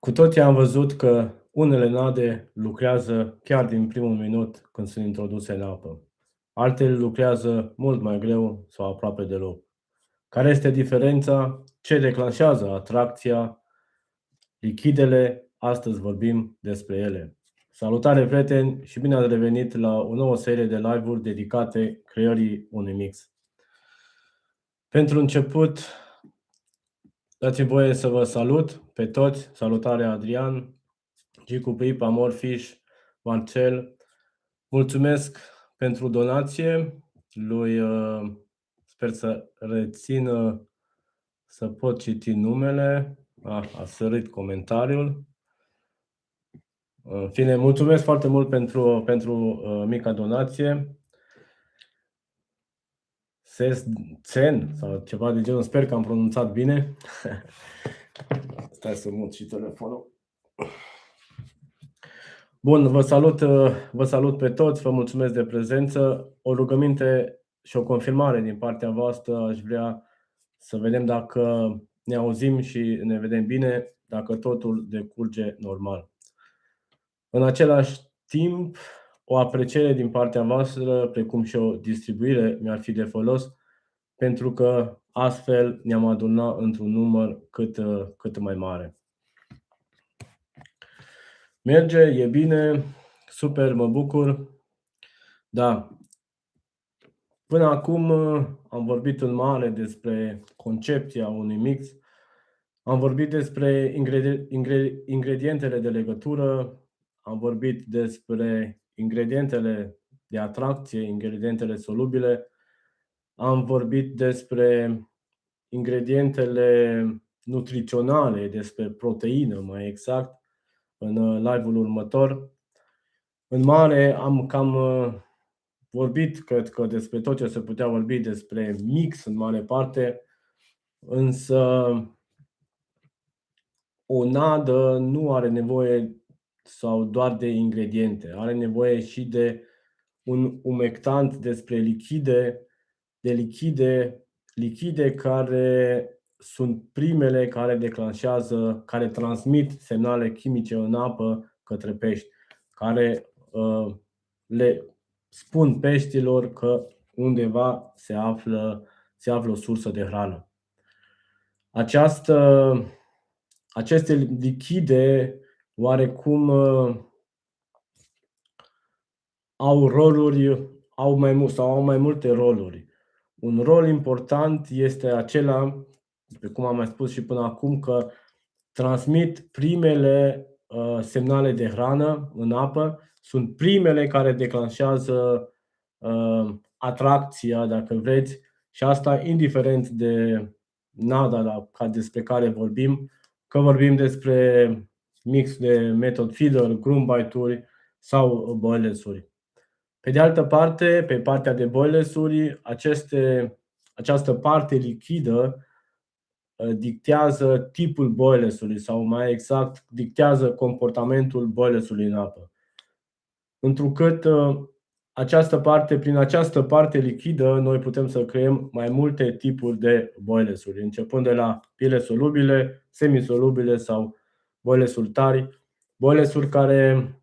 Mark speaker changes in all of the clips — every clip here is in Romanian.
Speaker 1: Cu toții am văzut că unele nade lucrează chiar din primul minut când sunt introduse în apă. Altele lucrează mult mai greu sau aproape deloc. Care este diferența? Ce declanșează atracția? Lichidele, astăzi vorbim despre ele. Salutare, prieteni, și bine ați revenit la o nouă serie de live-uri dedicate creării unui mix. Pentru început, dați-mi voie să vă salut pe toți. Salutare, Adrian, Gicu Pip, Amorfish, Marcel. Mulțumesc pentru donație. Lui, sper să rețină, să pot citi numele. A sărit comentariul. În fine, mulțumesc foarte mult pentru mica donație. Sen sau ceva de genul, sper că am pronunțat bine. Stai să mut și telefonul. Bun, vă salut pe toți, vă mulțumesc de prezență. O rugăminte și o confirmare din partea voastră, aș vrea să vedem dacă ne auzim și ne vedem bine, dacă totul decurge normal. În același timp, o apreciere din partea voastră, precum și o distribuire, mi-ar fi de folos, pentru că astfel ne-am adunat într-un număr cât mai mare. Merge, e bine, super, mă bucur. Da. Până acum am vorbit în mare despre concepția unui mix. Am vorbit despre ingredientele de legătură, am vorbit despre ingredientele de atracție, ingredientele solubile, am vorbit despre ingredientele nutriționale, despre proteină mai exact, în live-ul următor. În mare am cam vorbit, cred că, despre tot ce se putea vorbi despre mix în mare parte, însă o nadă nu are nevoie sau doar de ingrediente, are nevoie și de un umectant despre lichide care sunt primele care declanșează, care transmit semnale chimice în apă către pești, care le spun peștilor că undeva se află o sursă de hrană. Aceste lichide oarecum au roluri, au mai multe roluri. Un rol important este acela, pe cum am mai spus și până acum, că transmit primele semnale de hrană în apă, sunt primele care declanșează atracția, dacă vreți, și asta indiferent de nada despre care vorbim, că vorbim despre mix de method feeder, groombite-uri sau boilers-uri. Pe de altă parte, pe partea de boilers-uri, această parte lichidă dictează tipul boilers-ului sau mai exact dictează comportamentul boilers-ului în apă. Întrucât prin această parte lichidă noi putem să creăm mai multe tipuri de boilers-uri, începând de la pile solubile, semisolubile sau boilers-uri tari, boilers-uri care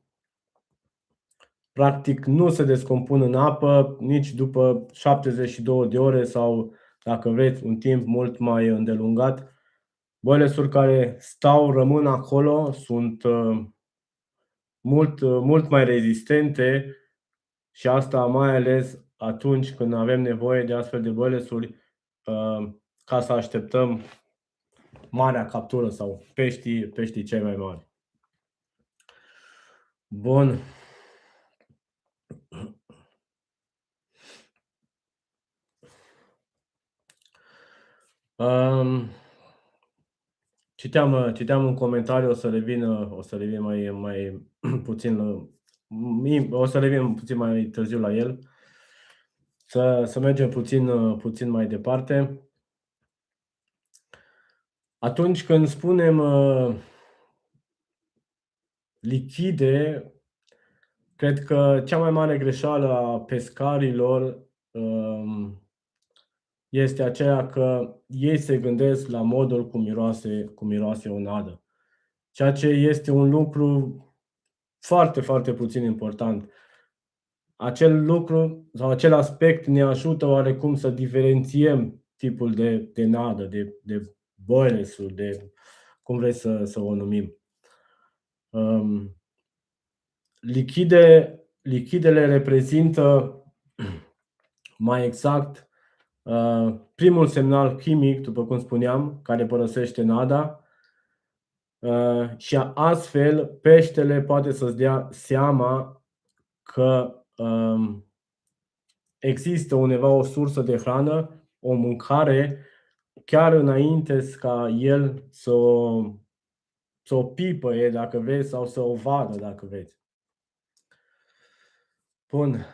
Speaker 1: practic nu se descompun în apă nici după 72 de ore sau, dacă vreți, un timp mult mai îndelungat. Boilers-uri care rămân acolo, sunt mult mai rezistente și asta mai ales atunci când avem nevoie de astfel de boilers-uri ca să așteptăm marea captură sau peștii cei mai mari. Bun. Citeam un comentariu, o să revin mai puțin o să revin puțin mai târziu la el. Să mergem puțin mai departe. Atunci când spunem lichide, cred că cea mai mare greșeală a pescarilor este aceea că ei se gândesc la modul cum miroase o nadă. ceea ce este un lucru foarte, foarte puțin important. Acel lucru sau acel aspect ne ajută oarecum să diferențiem tipul de nadă, de boilers-uri, de cum vreți să o numim. Lichidele reprezintă mai exact primul semnal chimic, după cum spuneam, care părăsește nada, și astfel peștele poate să-ți dea seama că există undeva o sursă de hrană, o mâncare, chiar înainte ca el să o pipăie, dacă vreți, sau să o vadă, dacă vreți. Bun.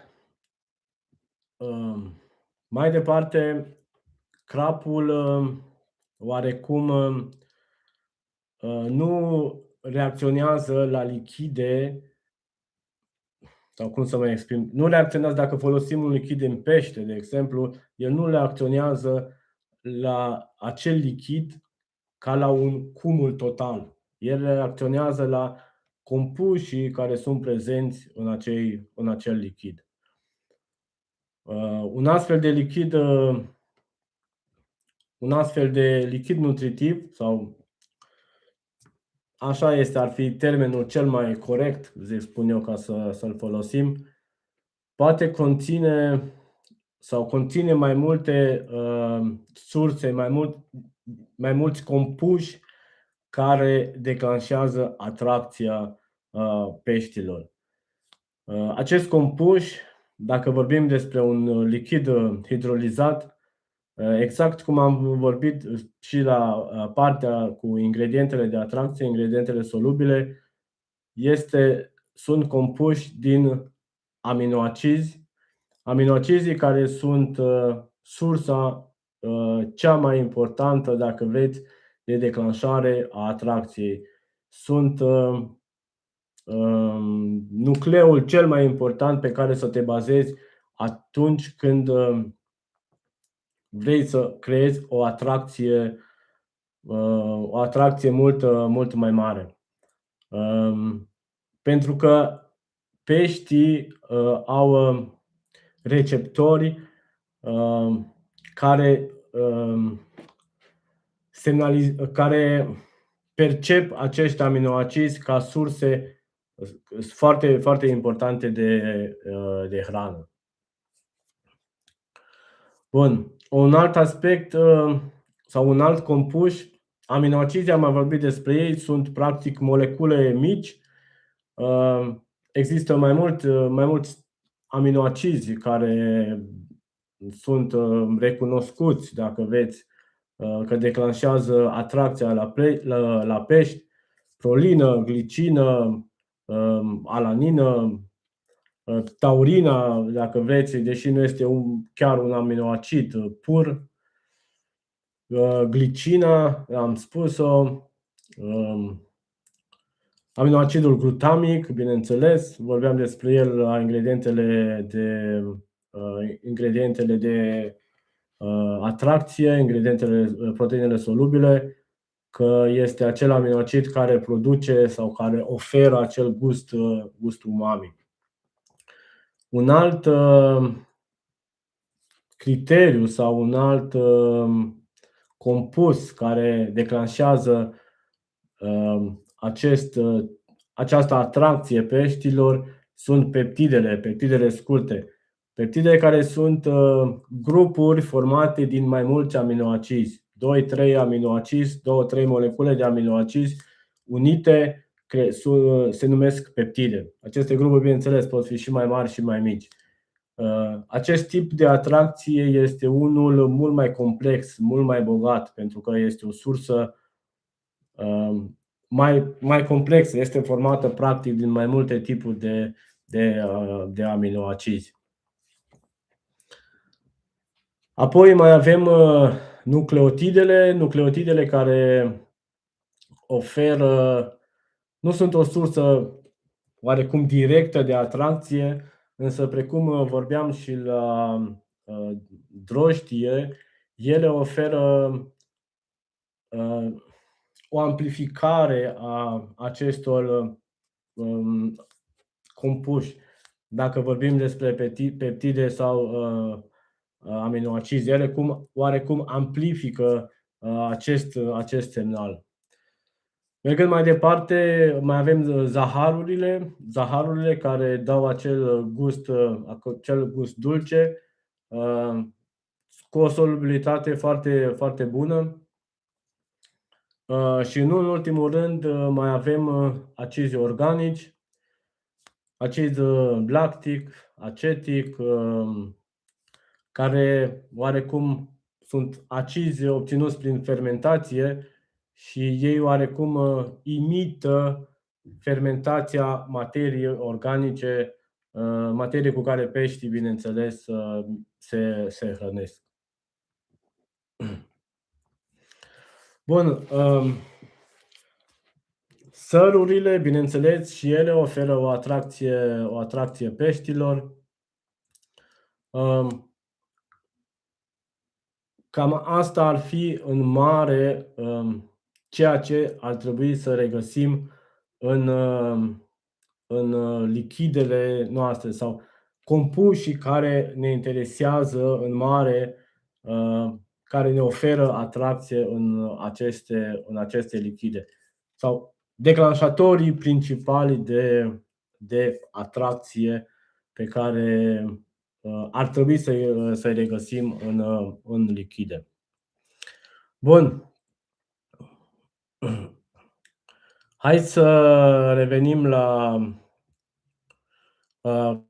Speaker 1: Mai departe, crapul oarecum nu reacționează la lichide, sau cum să mă exprim, nu reacționează dacă folosim un lichid în pește, de exemplu, el nu reacționează la acel lichid ca la un cumul total. El reacționează la compușii care sunt prezenți în acel lichid. Un astfel de lichid nutritiv, sau așa este, ar fi termenul cel mai corect, spun eu, ca să-l folosim, poate conține mai multe surse, mai mulți compuși care declanșează atracția peștilor. Acest compuși, dacă vorbim despre un lichid hidrolizat, exact cum am vorbit și la partea cu ingredientele de atracție, ingredientele solubile, sunt compuși din aminoacizi, aminoacizii care sunt sursa cea mai importantă, dacă vreți, de declanșare a atracției. Sunt nucleul cel mai important pe care să te bazezi atunci când vrei să creezi o atracție mult mai mare. Pentru că peștii au receptori care percep acești aminoacizi ca surse foarte, foarte importante de hrană. Bun. Un alt aspect sau un alt compuș, aminoacizii, am mai vorbit despre ei, sunt practic molecule mici. Există mai mulți aminoacizi care sunt recunoscuți, dacă vreți, că declanșează atracția la pești: prolină, glicină, alanină, taurina, dacă vreți, deși nu este chiar un aminoacid pur, glicina, am spus-o, aminoacidul glutamic, bineînțeles, vorbeam despre el la ingredientele de atracție, proteinele solubile, că este acel aminoacid care produce sau care oferă acel gust umami. Un alt criteriu sau un alt compus care declanșează această atracție peștilor sunt peptidele scurte. Peptidele care sunt grupuri formate din mai mulți aminoacizi, 2-3 aminoacizi, 2-3 molecule de aminoacizi unite se numesc peptide. Aceste grupuri, bineînțeles, pot fi și mai mari și mai mici. Acest tip de atracție este unul mult mai complex, mult mai bogat, pentru că este o sursă mai complexă, este formată practic din mai multe tipuri de aminoacizi. Apoi mai avem nucleotidele care nu sunt o sursă oarecum directă de atracție, însă precum vorbeam și la drojdie, ele oferă o amplificare a acestor compuși. Dacă vorbim despre peptide sau aminoacizi, ele oarecum amplifică acest semnal. Mergând mai departe, mai avem zaharurile care dau acel gust dulce, cu o solubilitate foarte, foarte bună. Și nu în ultimul rând mai avem acizi organici, acid lactic, acetic, care oarecum sunt acizi obținuți prin fermentație și ei oarecum imită fermentația materiei organice, materie cu care peștii, bineînțeles, se hrănesc. Bun. Sărurile, bineînțeles, și ele oferă o atracție peștilor. Cam asta ar fi în mare ceea ce ar trebui să regăsim în lichidele noastre sau compușii care ne interesează în mare, care ne oferă atracție în aceste lichide sau declanșatorii principali de atracție pe care ar trebui să-i regăsim în lichide. Bun. Hai să revenim la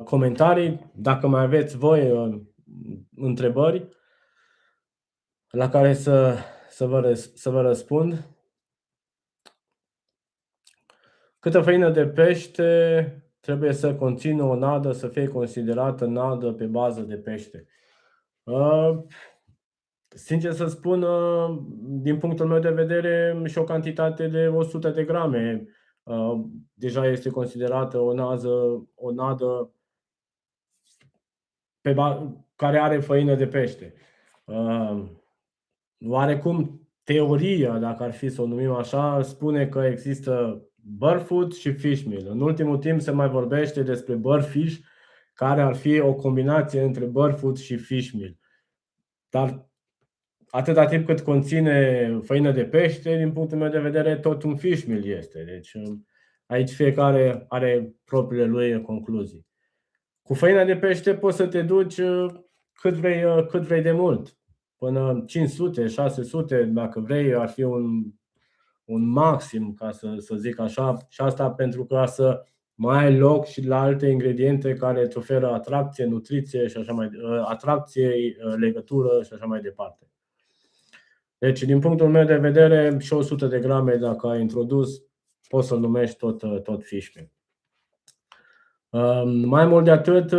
Speaker 1: comentarii. Dacă mai aveți voi întrebări la care să vă răspund. Câtă făină de pește trebuie să conțină o nadă să fie considerată nadă pe bază de pește? Sincer să spun, din punctul meu de vedere, și o cantitate de 100 de grame deja este considerată o nadă care are făină de pește. Oarecum, teoria, dacă ar fi să o numim așa, spune că există Burfood și Fish Meal. În ultimul timp se mai vorbește despre Burfish, care ar fi o combinație între Burfood și Fish Meal. Dar atâta timp cât conține făină de pește, din punctul meu de vedere, tot un fish meal este. Deci aici fiecare are propriile lui concluzii. Cu făina de pește poți să te duci cât vrei de mult. Până 500, 600, dacă vrei, ar fi un maxim, ca să zic așa. Și asta pentru ca să mai ai loc și la alte ingrediente care îți oferă atracție, nutriție și atracție, legătură și așa mai departe. Deci, din punctul meu de vedere, și 100 de grame, dacă ai introdus, poți să-l numești tot fish meal. Mai mult de atât,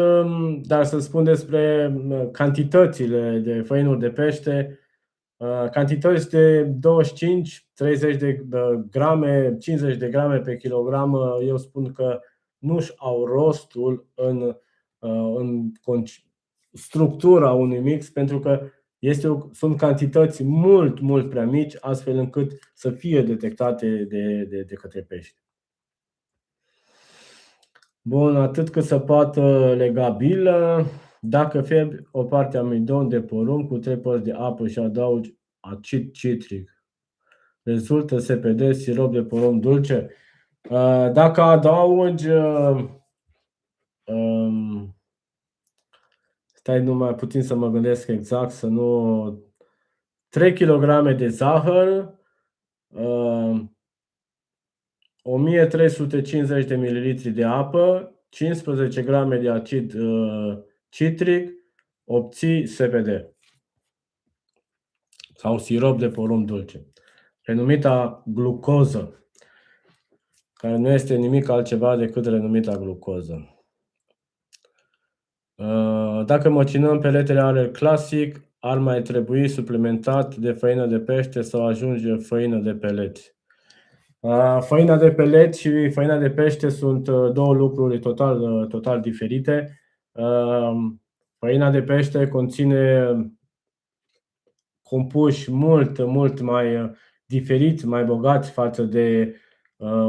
Speaker 1: dar să spun despre cantitățile de făinuri de pește, cantități de 25-30 de grame, 50 de grame pe kilogram, eu spun că nu-și au rostul în structura unui mix, pentru că sunt cantități mult prea mici, astfel încât să fie detectate de către pești. Bun, atât cât se poate legabil. Dacă fierbi o parte amidon de porumb cu 3 părți de apă și adaugi acid citric, rezultă SPD, sirop de porumb dulce. Dacă adaugi stai numai puțin să mă gândesc exact, să nu... 3 kg de zahăr, 1350 de ml de apă, 15 grame de acid citric, obții SPD sau sirop de porumb dulce, renumita glucoză, care nu este nimic altceva decât renumita glucoză. Dacă măcinăm peletele Aler Classic, ar mai trebui suplimentat de făină de pește sau ajunge făină de peleți? Făina de pelet și făina de pește sunt două lucruri total diferite. Făina de pește conține compuși mult mai diferiți, mai bogați față de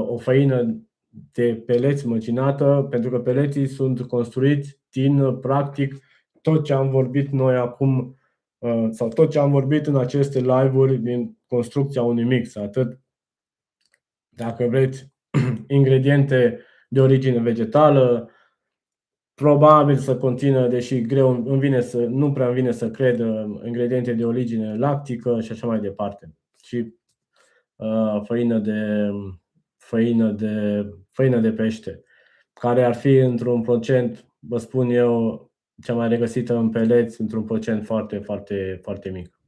Speaker 1: o făină de peleți măcinată, pentru că peleții sunt construiți din, practic, tot ce am vorbit noi acum, sau tot ce am vorbit în aceste live-uri din construcția unui mix, atât, dacă vreți, ingrediente de origine vegetală, probabil să conțină, deși greu nu prea îmi vine să cred, ingrediente de origine lactică și așa mai departe. Și făină de pește, care ar fi într-un procent, vă spun eu, cea mai regăsită în peleți, într-un procent foarte, foarte, foarte mic.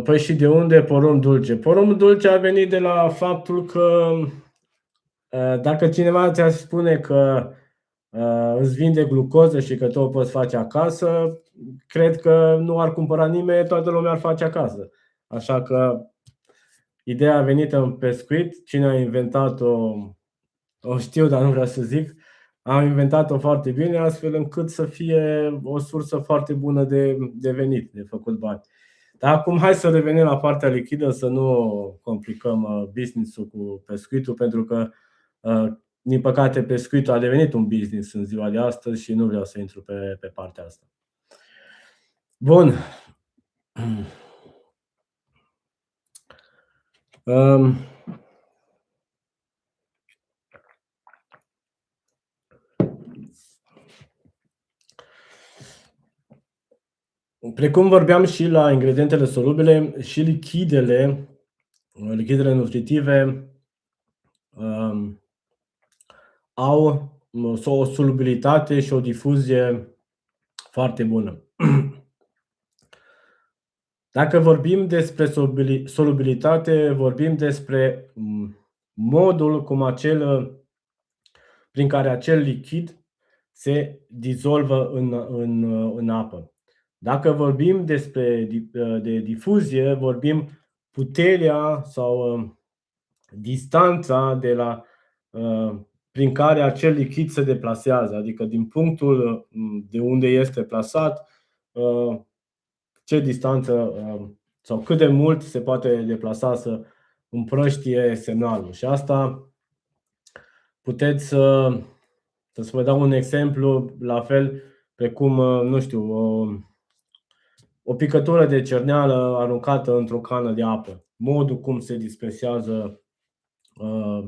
Speaker 1: Păi și de unde porumb dulce? Porumbul dulce a venit de la faptul că dacă cineva ți-ar spune că îți vinde glucoză și că tu o poți face acasă, cred că nu ar cumpăra nimeni, toată lumea ar face acasă. Așa că ideea a venit în pescuit. Cine a inventat-o, o știu, dar nu vreau să zic. Am inventat-o foarte bine, astfel încât să fie o sursă foarte bună de venit, de făcut bani. Dar acum hai să revenim la partea lichidă, să nu complicăm business-ul cu pescuitul, pentru că, din păcate, pescuitul a devenit un business în ziua de astăzi și nu vreau să intru pe partea asta. Bun. Precum vorbeam și la ingredientele solubile, și lichidele nutritive au o solubilitate și o difuzie foarte bună. Dacă vorbim despre solubilitate, vorbim despre modul prin care acel lichid se dizolvă în apă. Dacă vorbim de difuzie, vorbim puterea sau distanța prin care acel lichid se deplasează, adică din punctul de unde este plasat, ce distanță sau cât de mult se poate deplasa să împrăștie semnalul. Și asta puteți să vă dau un exemplu, la fel precum, nu știu, o picătură de cerneală aruncată într-o cană de apă. Modul cum se dispersează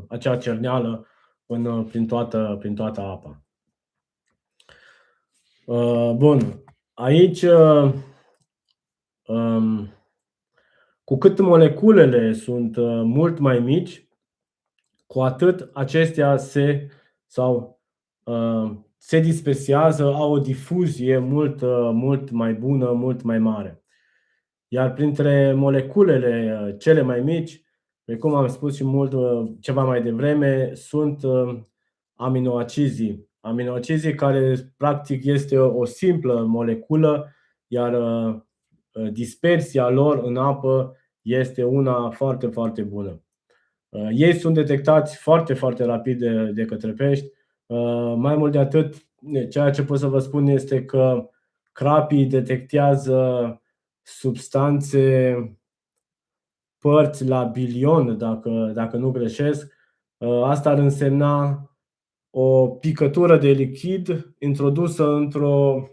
Speaker 1: acea cerneală prin toată apa. Bun. Aici, cu cât moleculele sunt mult mai mici, cu atât acestea se dispersează, au o difuzie mult mai bună, mult mai mare. Iar printre moleculele cele mai mici, precum am spus și ceva mai devreme, sunt aminoacizii. Aminoacizii care practic este o simplă moleculă, iar dispersia lor în apă este una foarte, foarte bună. Ei sunt detectați foarte, foarte rapid de către pești. Mai mult de atât, ceea ce pot să vă spun este că crapii detectează substanțe părți la bilion, dacă nu greșesc. Asta ar însemna o picătură de lichid introdusă într-o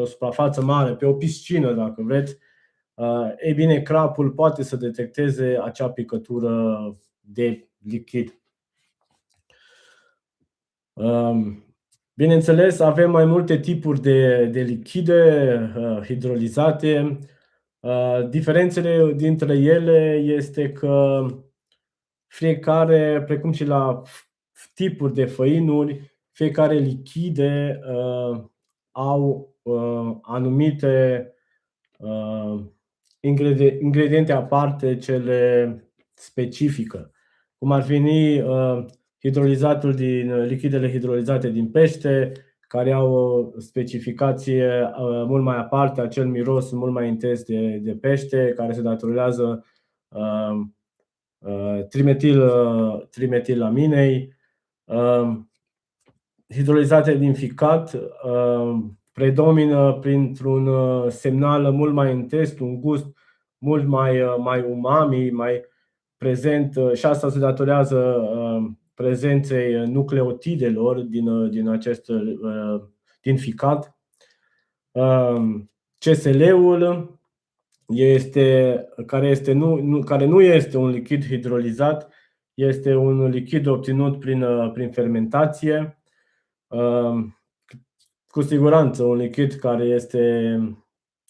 Speaker 1: suprafață mare, pe o piscină, dacă vreți. Ei bine, crapul poate să detecteze acea picătură de lichid. Bineînțeles, avem mai multe tipuri de lichide hidrolizate. Diferențele dintre ele este că fiecare, precum și la tipuri de făinuri, fiecare lichide au anumite ingrediente aparte ce le specifică, cum ar fi hidrolizatul din lichidele hidrolizate din pește, care au o specificație mult mai aparte, acel miros mult mai intens de pește, care se datorează trimetilaminei. Hidrolizate din ficat predomină printr-un semnal mult mai intens, un gust mult mai umami, mai prezent, și asta se datorează prezenței nucleotidelor din ficat. CSL-ul care nu este un lichid hidrolizat, este un lichid obținut prin fermentație. Cu siguranță un lichid care este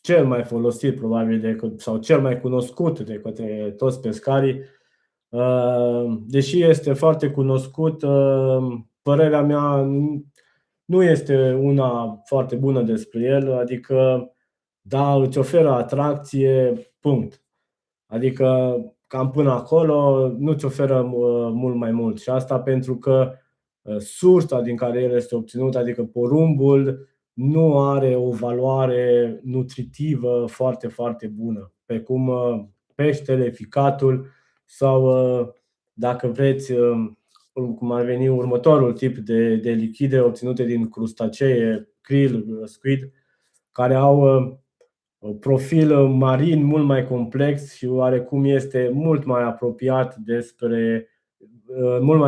Speaker 1: cel mai folosit probabil sau cel mai cunoscut de către toți pescarii. Deși este foarte cunoscut, părerea mea nu este una foarte bună despre el, adică da, îți oferă atracție, punct. Adică cam până acolo nu-ți oferă mult mai mult. Și asta pentru că sursa din care el este obținut, adică porumbul, nu are o valoare nutritivă foarte, foarte bună. Pe cum peștele, ficatul sau, dacă vreți, cum ar veni următorul tip de lichide obținute din crustacee, krill, squid, care au profil marin mult mai complex și oarecum este mult mai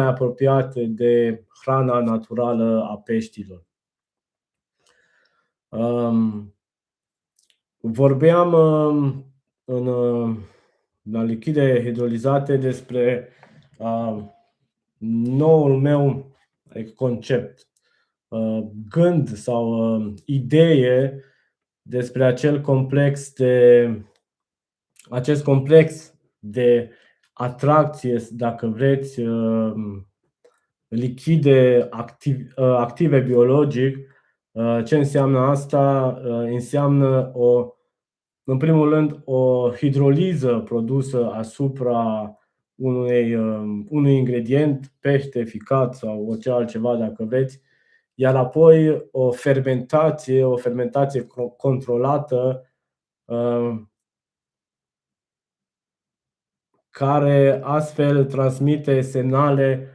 Speaker 1: apropiat de hrana naturală a peștilor. Vorbeam la lichide hidrolizate despre noul meu concept, gând sau idee despre acest complex de atracție, dacă vreți, lichide active biologic. Ce înseamnă asta? Înseamnă în primul rând o hidroliză produsă asupra unui ingredient, pește, ficat sau orice altceva, dacă vreți, iar apoi o fermentație controlată, care astfel transmite semnale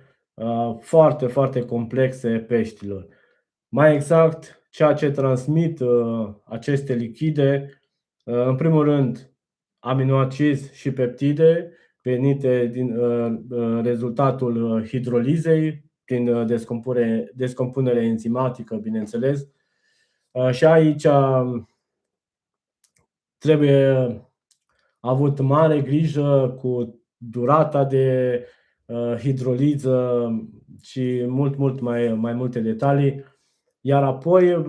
Speaker 1: foarte, foarte complexe peștilor. Mai exact, ceea ce transmit aceste lichide, în primul rând, aminoacizi și peptide venite din rezultatul hidrolizei, prin descompunere enzimatică, bineînțeles. Și aici trebuie avut mare grijă cu durata de hidroliză și mult mai multe detalii. Iar apoi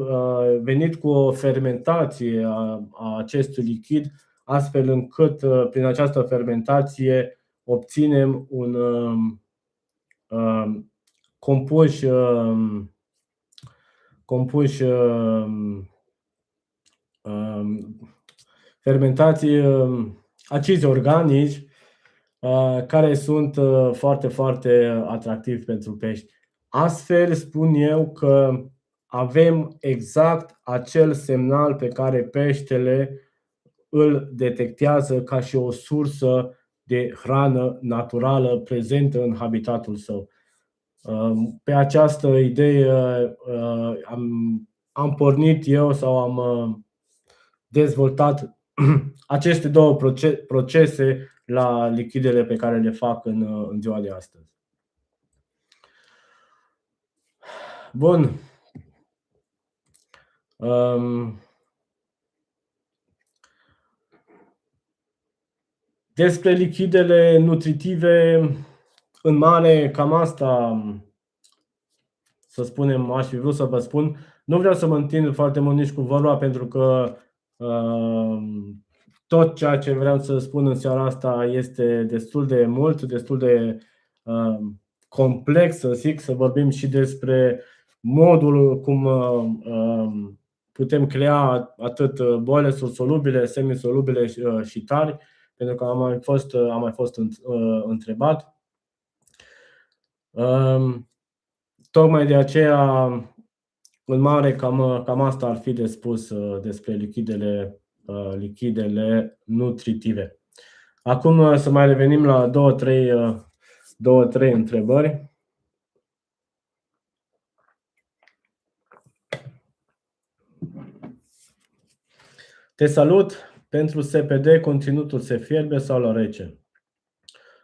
Speaker 1: venit cu o fermentație a acestui lichid, astfel încât prin această fermentație obținem un compuși fermentații, acizi organici, care sunt foarte, foarte atractivi pentru pești. Astfel spun eu că avem exact acel semnal pe care peștele îl detectează ca și o sursă de hrană naturală prezentă în habitatul său. Pe această idee am pornit eu sau am dezvoltat aceste două procese la lichidele pe care le fac în ziua de astăzi. Bun. Despre lichidele nutritive, în mare, cam asta, să spunem, aș fi vrut să vă spun. Nu vreau să mă întind foarte mult nici cu vorba, pentru că tot ceea ce vreau să spun în seara asta este destul de mult, destul de complex, să zic, să vorbim și despre modul cum putem crea atât boile solubile, semisolubile și tari, pentru că am mai fost întrebat. Tocmai de aceea, în mare, cam asta ar fi de spus despre lichidele nutritive. Acum să mai revenim la două, trei întrebări. Te salut! Pentru SPD, conținutul se fierbe sau la rece.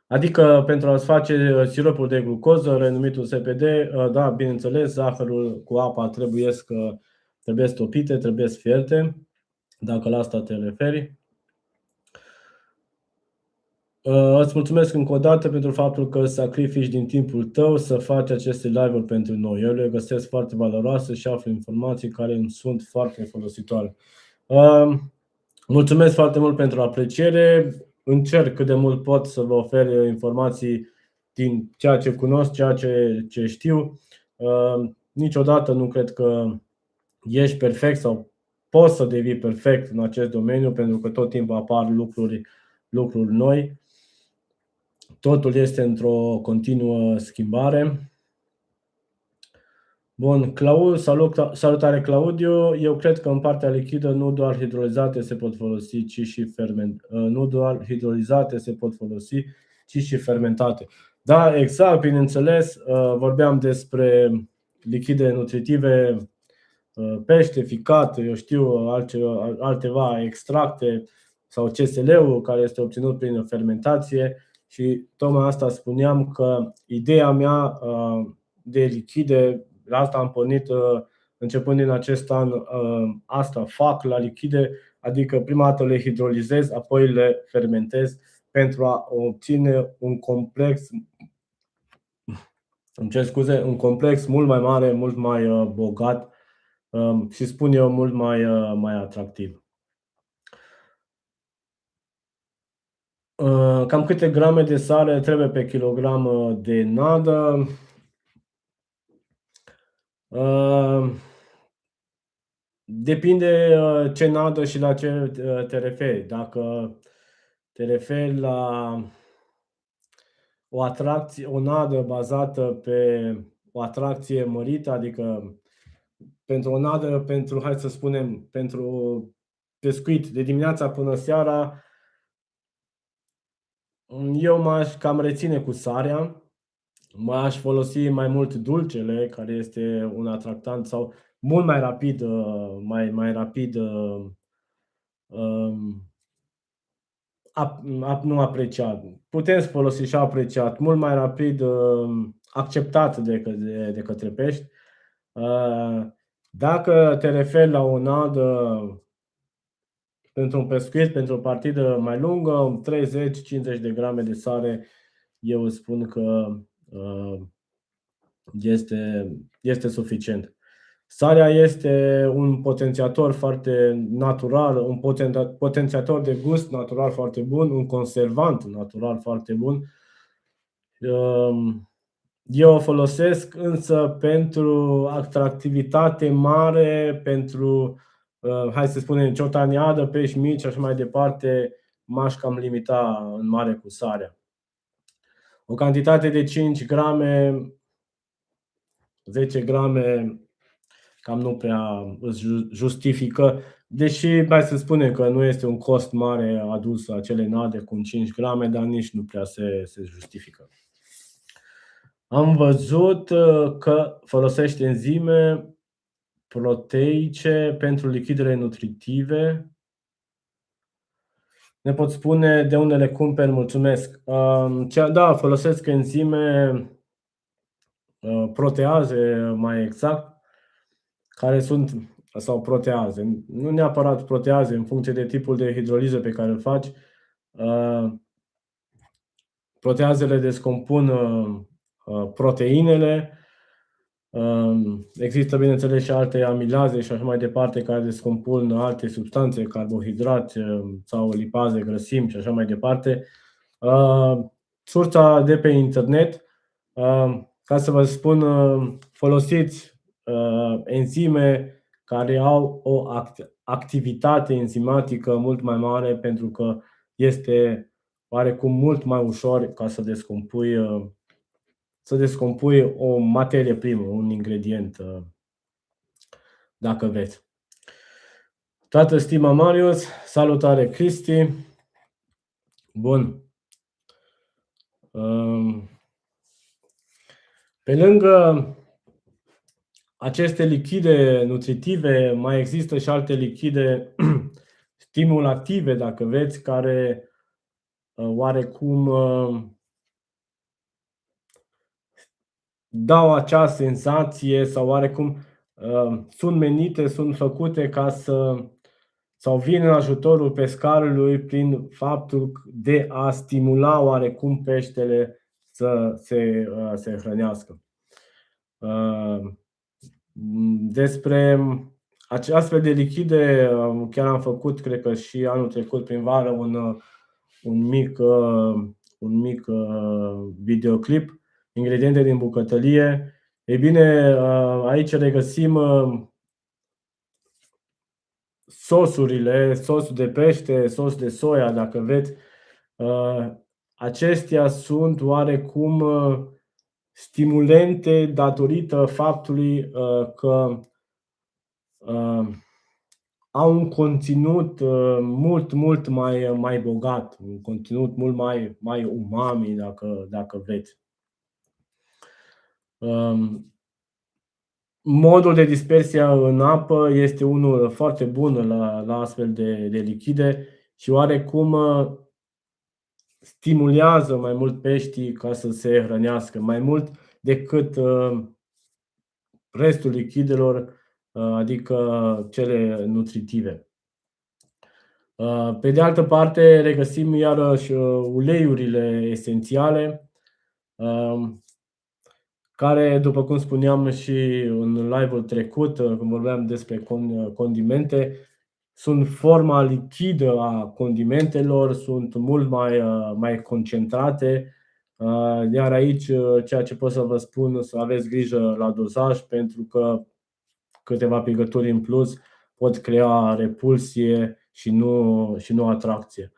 Speaker 1: Adică pentru a-ți face siropul de glucoză, renumitul SPD, da, bineînțeles, zahărul cu apa trebuie topite, trebuie fierte, dacă la asta te referi. Îți mulțumesc încă o dată pentru faptul că sacrifici din timpul tău să faci aceste live-uri pentru noi. Eu le găsesc foarte valoroase și aflu informații care îmi sunt foarte folositoare. Mulțumesc foarte mult pentru apreciere. Încerc cât de mult pot să vă ofer informații din ceea ce cunosc, ceea ce știu. Niciodată nu cred că ești perfect sau poți să devii perfect în acest domeniu, pentru că tot timpul apar lucruri noi. Totul este într-o continuă schimbare. Bun, salutare Claudiu. Eu cred că în partea lichidă nu doar hidrolizate se pot folosi, ci și fermentate. Da, exact, bineînțeles. Vorbeam despre lichide nutritive, pește, ficat, eu știu, altceva, extracte sau CSL-ul care este obținut prin fermentație. Și tocmai asta spuneam, că ideea mea de lichide, la asta am pornit începând din acest an, asta fac la lichide, adică prima dată le hidrolizez, apoi le fermentez pentru a obține un complex mult mai mare, mult mai bogat și spun eu mult mai atractiv. Cam câte grame de sare trebuie pe kilogram de nadă? Depinde ce nadă și la ce te referi. Dacă te referi la o nadă bazată pe o atracție mărită, adică pentru o nadă, hai să spunem, pentru pescuit de dimineața până seara, eu m-aș cam reține cu sarea, m-aș folosi mai mult dulcele, care este un atractant sau mult mai rapid, nu apreciat. Putem folosi și apreciat, mult mai rapid acceptat de către pești. Dacă te referi la o nadă pentru un pescuit, pentru o partidă mai lungă, 30-50 de grame de sare, eu îți spun că este suficient. Sarea este un potențiator foarte natural, un potențiator de gust natural foarte bun, un conservant natural foarte bun. Eu o folosesc însă pentru atractivitate mare, pentru, hai să spunem, ciotaniadă, pești mici și așa mai departe, m-aș cam limita în mare cu sarea. O cantitate de 5 grame, 10 grame, cam nu prea îți justifică, deși hai să spunem că nu este un cost mare adus acele nade cu 5 grame, dar nici nu prea se justifică. Am văzut că folosești enzime proteice pentru lichidele nutritive. Ne poți spune de unde le cumperi? Mulțumesc. Da, folosesc enzime proteaze, mai exact, care sunt, sau proteaze, nu neapărat proteaze, în funcție de tipul de hidroliză pe care îl faci. Proteazele descompun proteinele. Există, bineînțeles, și alte amilaze și așa mai departe, care descompun alte substanțe, carbohidrați sau lipaze, grăsimi și așa mai departe. Sursa de pe internet, ca să vă spun, folosiți enzime care au o activitate enzimatică mult mai mare, pentru că este oarecum mult mai ușor ca să descompui o materie primă, un ingredient, dacă vreți. Toată stima, Marius. Salutare, Cristi. Bun. Pe lângă aceste lichide nutritive, mai există și alte lichide stimulative, dacă vreți, care oarecum dau acea senzație sau oarecum sunt menite, sunt făcute ca să sau vin în ajutorul pescarului prin faptul de a stimula oarecum peștele să se hrănească. Despre astfel de lichide chiar am făcut, cred că și anul trecut prin vară, un mic videoclip, ingrediente din bucătărie. Ei bine, aici regăsim sosurile, sosul de pește, sos de soia, dacă vreți. Acestea sunt oarecum stimulente datorită faptului că au un conținut mult mai bogat, un conținut mult mai umami, dacă vreți. Modul de dispersie în apă este unul foarte bun la astfel de lichide și oarecum stimulează mai mult peștii ca să se hrănească, mai mult decât restul lichidelor, adică cele nutritive. Pe de altă parte, regăsim iarăși uleiurile esențiale, care, după cum spuneam și în live-ul trecut, când vorbeam despre condimente, sunt forma lichidă a condimentelor, sunt mult mai concentrate, iar aici ceea ce pot să vă spun, să aveți grijă la dozaj, pentru că câteva picături în plus pot crea repulsie și nu atracție.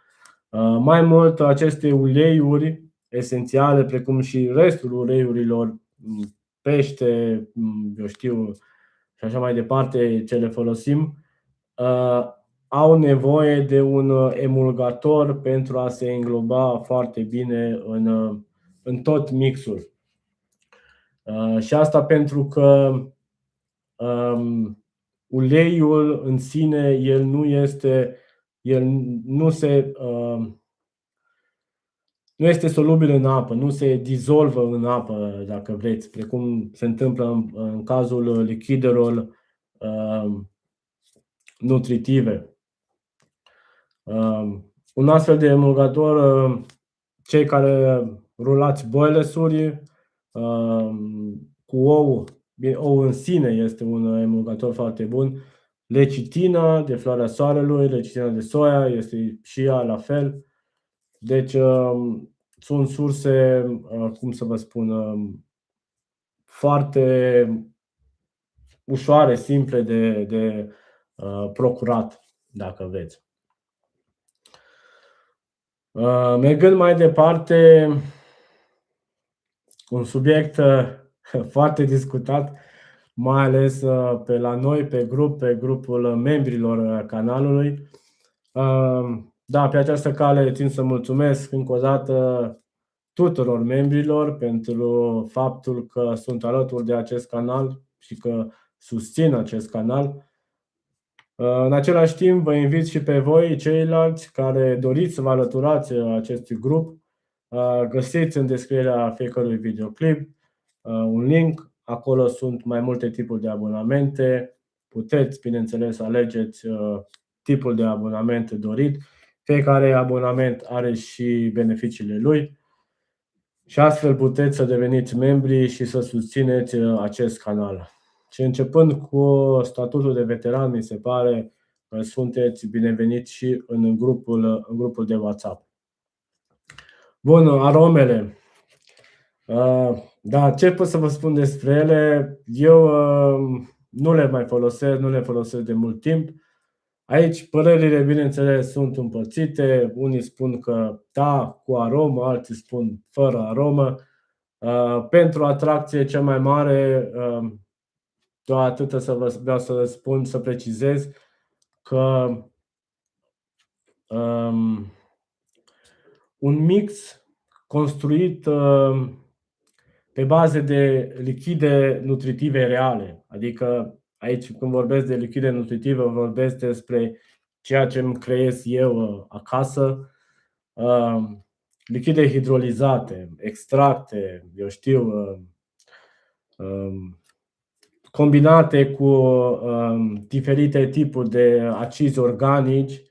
Speaker 1: Mai mult, aceste uleiuri esențiale, precum și restul uleiurilor, pește, eu știu, și așa mai departe, ce le folosim, au nevoie de un emulgator pentru a se îngloba foarte bine în tot mixul. Și asta pentru că uleiul în sine, el nu este solubil în apă, nu se dizolvă în apă, dacă vreți, precum se întâmplă în cazul lichidelor nutritive. Un astfel de emulgator, cei care rulați boilers-uri cu ou în sine este un emulgator foarte bun. Lecitina de floarea soarelui, lecitina de soia este și ea la fel. Deci sunt surse, cum să vă spun, foarte ușoare, simple de procurat, dacă vreți. Mergând mai departe, un subiect foarte discutat, mai ales pe la noi, pe grupul membrilor canalului. Da, pe această cale țin să mulțumesc încă o dată tuturor membrilor pentru faptul că sunt alături de acest canal și că susțin acest canal. În același timp, vă invit și pe voi, ceilalți care doriți să vă alăturați acestui grup. Găsiți în descrierea fiecărui videoclip un link. Acolo sunt mai multe tipuri de abonamente. Puteți, bineînțeles, să alegeți tipul de abonament dorit. Fiecare abonament are și beneficiile lui. Și astfel puteți să deveniți membri și să susțineți acest canal. Și începând cu statutul de veteran, mi se pare că sunteți bineveniți și în grupul de WhatsApp. Bun, aromele. Da, ce pot să vă spun despre ele? Eu nu le mai folosesc, nu le folosesc de mult timp. Aici părerile, bineînțeles, sunt împărțite. Unii spun că da, cu aromă, alții spun fără aromă. Pentru atracție cea mai mare, doar atât vreau să spun, să precizez că un mix construit pe bază de lichide nutritive reale, adică aici când vorbesc de lichide nutritive vorbesc despre ceea ce îmi creez eu acasă, lichide hidrolizate, extracte, eu știu, combinate cu diferite tipuri de acizi organici.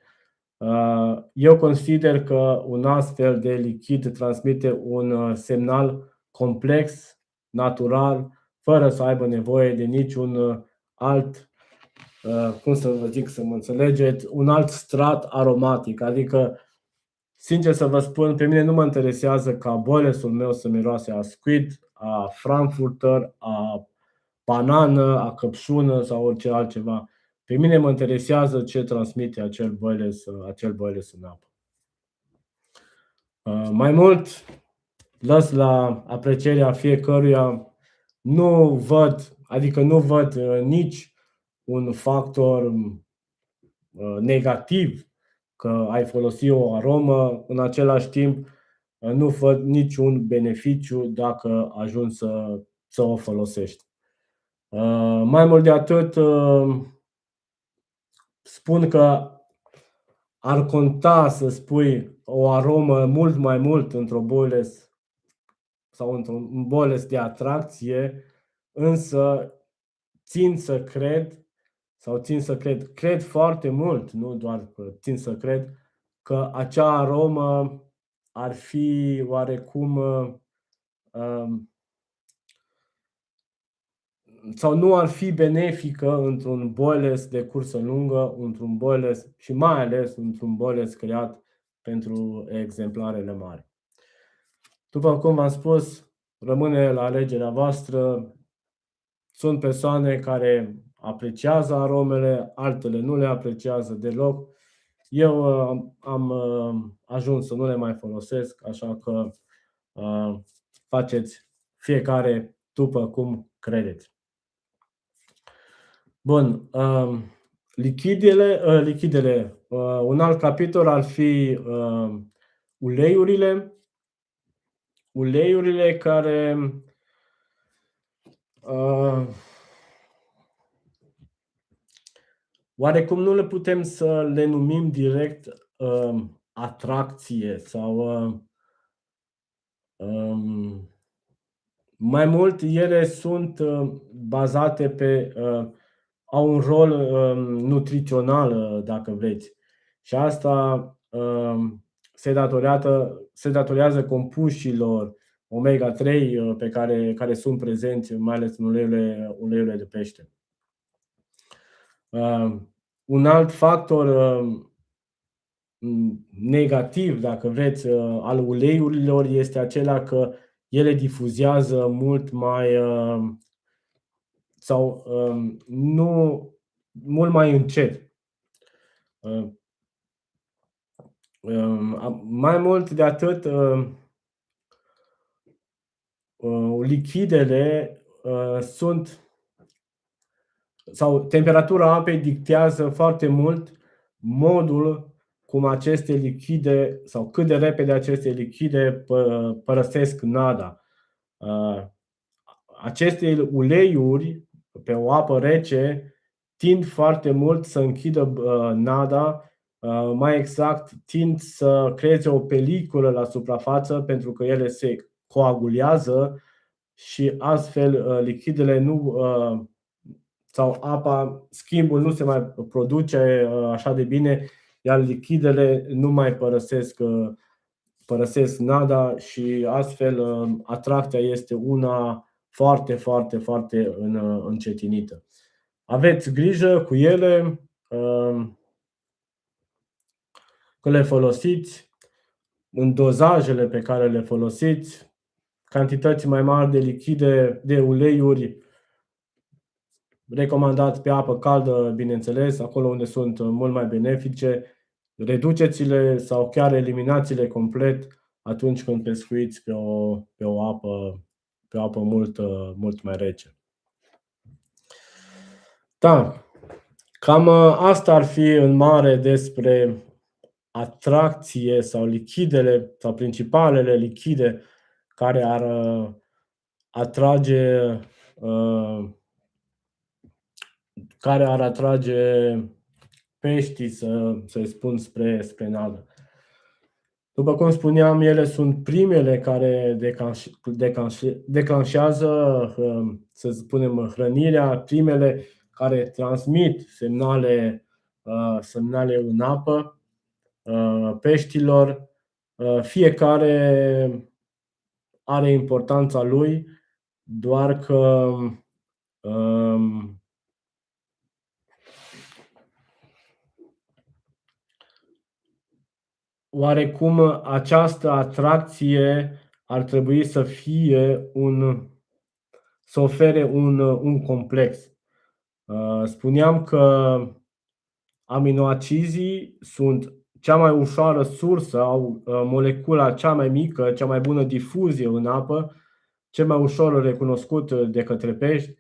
Speaker 1: Eu consider că un astfel de lichid transmite un semnal complex, natural, fără să aibă nevoie de niciun alt, cum să vă zic, să mă înțelegeți, un alt strat aromatic. Adică, sincer să vă spun, pe mine nu mă interesează ca boilersul meu să miroase a squid, a frankfurter, a banană, a căpșună sau orice altceva. Pe mine mă interesează ce transmite acel boiles în apă. Mai mult, las la aprecierea fiecăruia. Nu văd nici un factor negativ că ai folosi o aromă, în același timp nu văd niciun beneficiu dacă ajungi să o folosești. Mai mult de atât, spun că ar conta să spui o aromă mult mai mult într-un boiles sau într-un boiles de atracție, însă cred foarte mult, nu doar că țin să cred, că acea aromă ar fi oarecum sau nu ar fi benefică într-un boiles de cursă lungă, într-un boiles și mai ales într-un boiles creat pentru exemplarele mari. După cum v-am spus, rămâne la alegerea voastră. Sunt persoane care apreciază aromele, altele nu le apreciază deloc. Eu am ajuns să nu le mai folosesc, așa că faceți fiecare după cum credeți. Bun, lichidele. Un alt capitol ar fi uleiurile. Uleiurile care oarecum nu le putem să le numim direct atracție sau mai mult ele sunt bazate pe au un rol nutrițional, dacă vreți. Și asta se datorează compuștilor omega-3 care sunt prezenți mai ales în uleiurile de pește. Un alt factor negativ, dacă vreți, al uleiurilor este acela că ele difuzează mult mai sau mult mai încet. Mai mult de atât, lichidele sunt sau temperatura apei dictează foarte mult modul cum aceste lichide sau cât de repede aceste lichide părăsesc nada. Aceste uleiuri pe o apă rece tind foarte mult să închidă nada, mai exact tind să creeze o peliculă la suprafață pentru că ele se coagulează și astfel lichidele nu sau apa, schimbul nu se mai produce așa de bine, iar lichidele nu mai părăsesc nada și astfel atracția este una foarte, foarte, foarte încetinită. Aveți grijă cu ele, că le folosiți în dozajele pe care le folosiți, cantități mai mari de lichide, de uleiuri, recomandat pe apă caldă, bineînțeles, acolo unde sunt mult mai benefice. Reduceți-le sau chiar eliminați-le complet atunci când pescuiți pe o apă mult mai rece. Da, cam asta ar fi în mare despre atracție sau lichidele sau principalele lichide care ar atrage peștii să-i spun spre navă. După cum spuneam, ele sunt primele care declanșează, să spunem, hrănirea, primele care transmit semnale în apă peștilor. Fiecare are importanța lui, doar că oarecum această atracție ar trebui să ofere un complex. Spuneam că aminoacizii sunt cea mai ușoară sursă, au molecula cea mai mică, cea mai bună difuzie în apă, cel mai ușor recunoscut de către pești,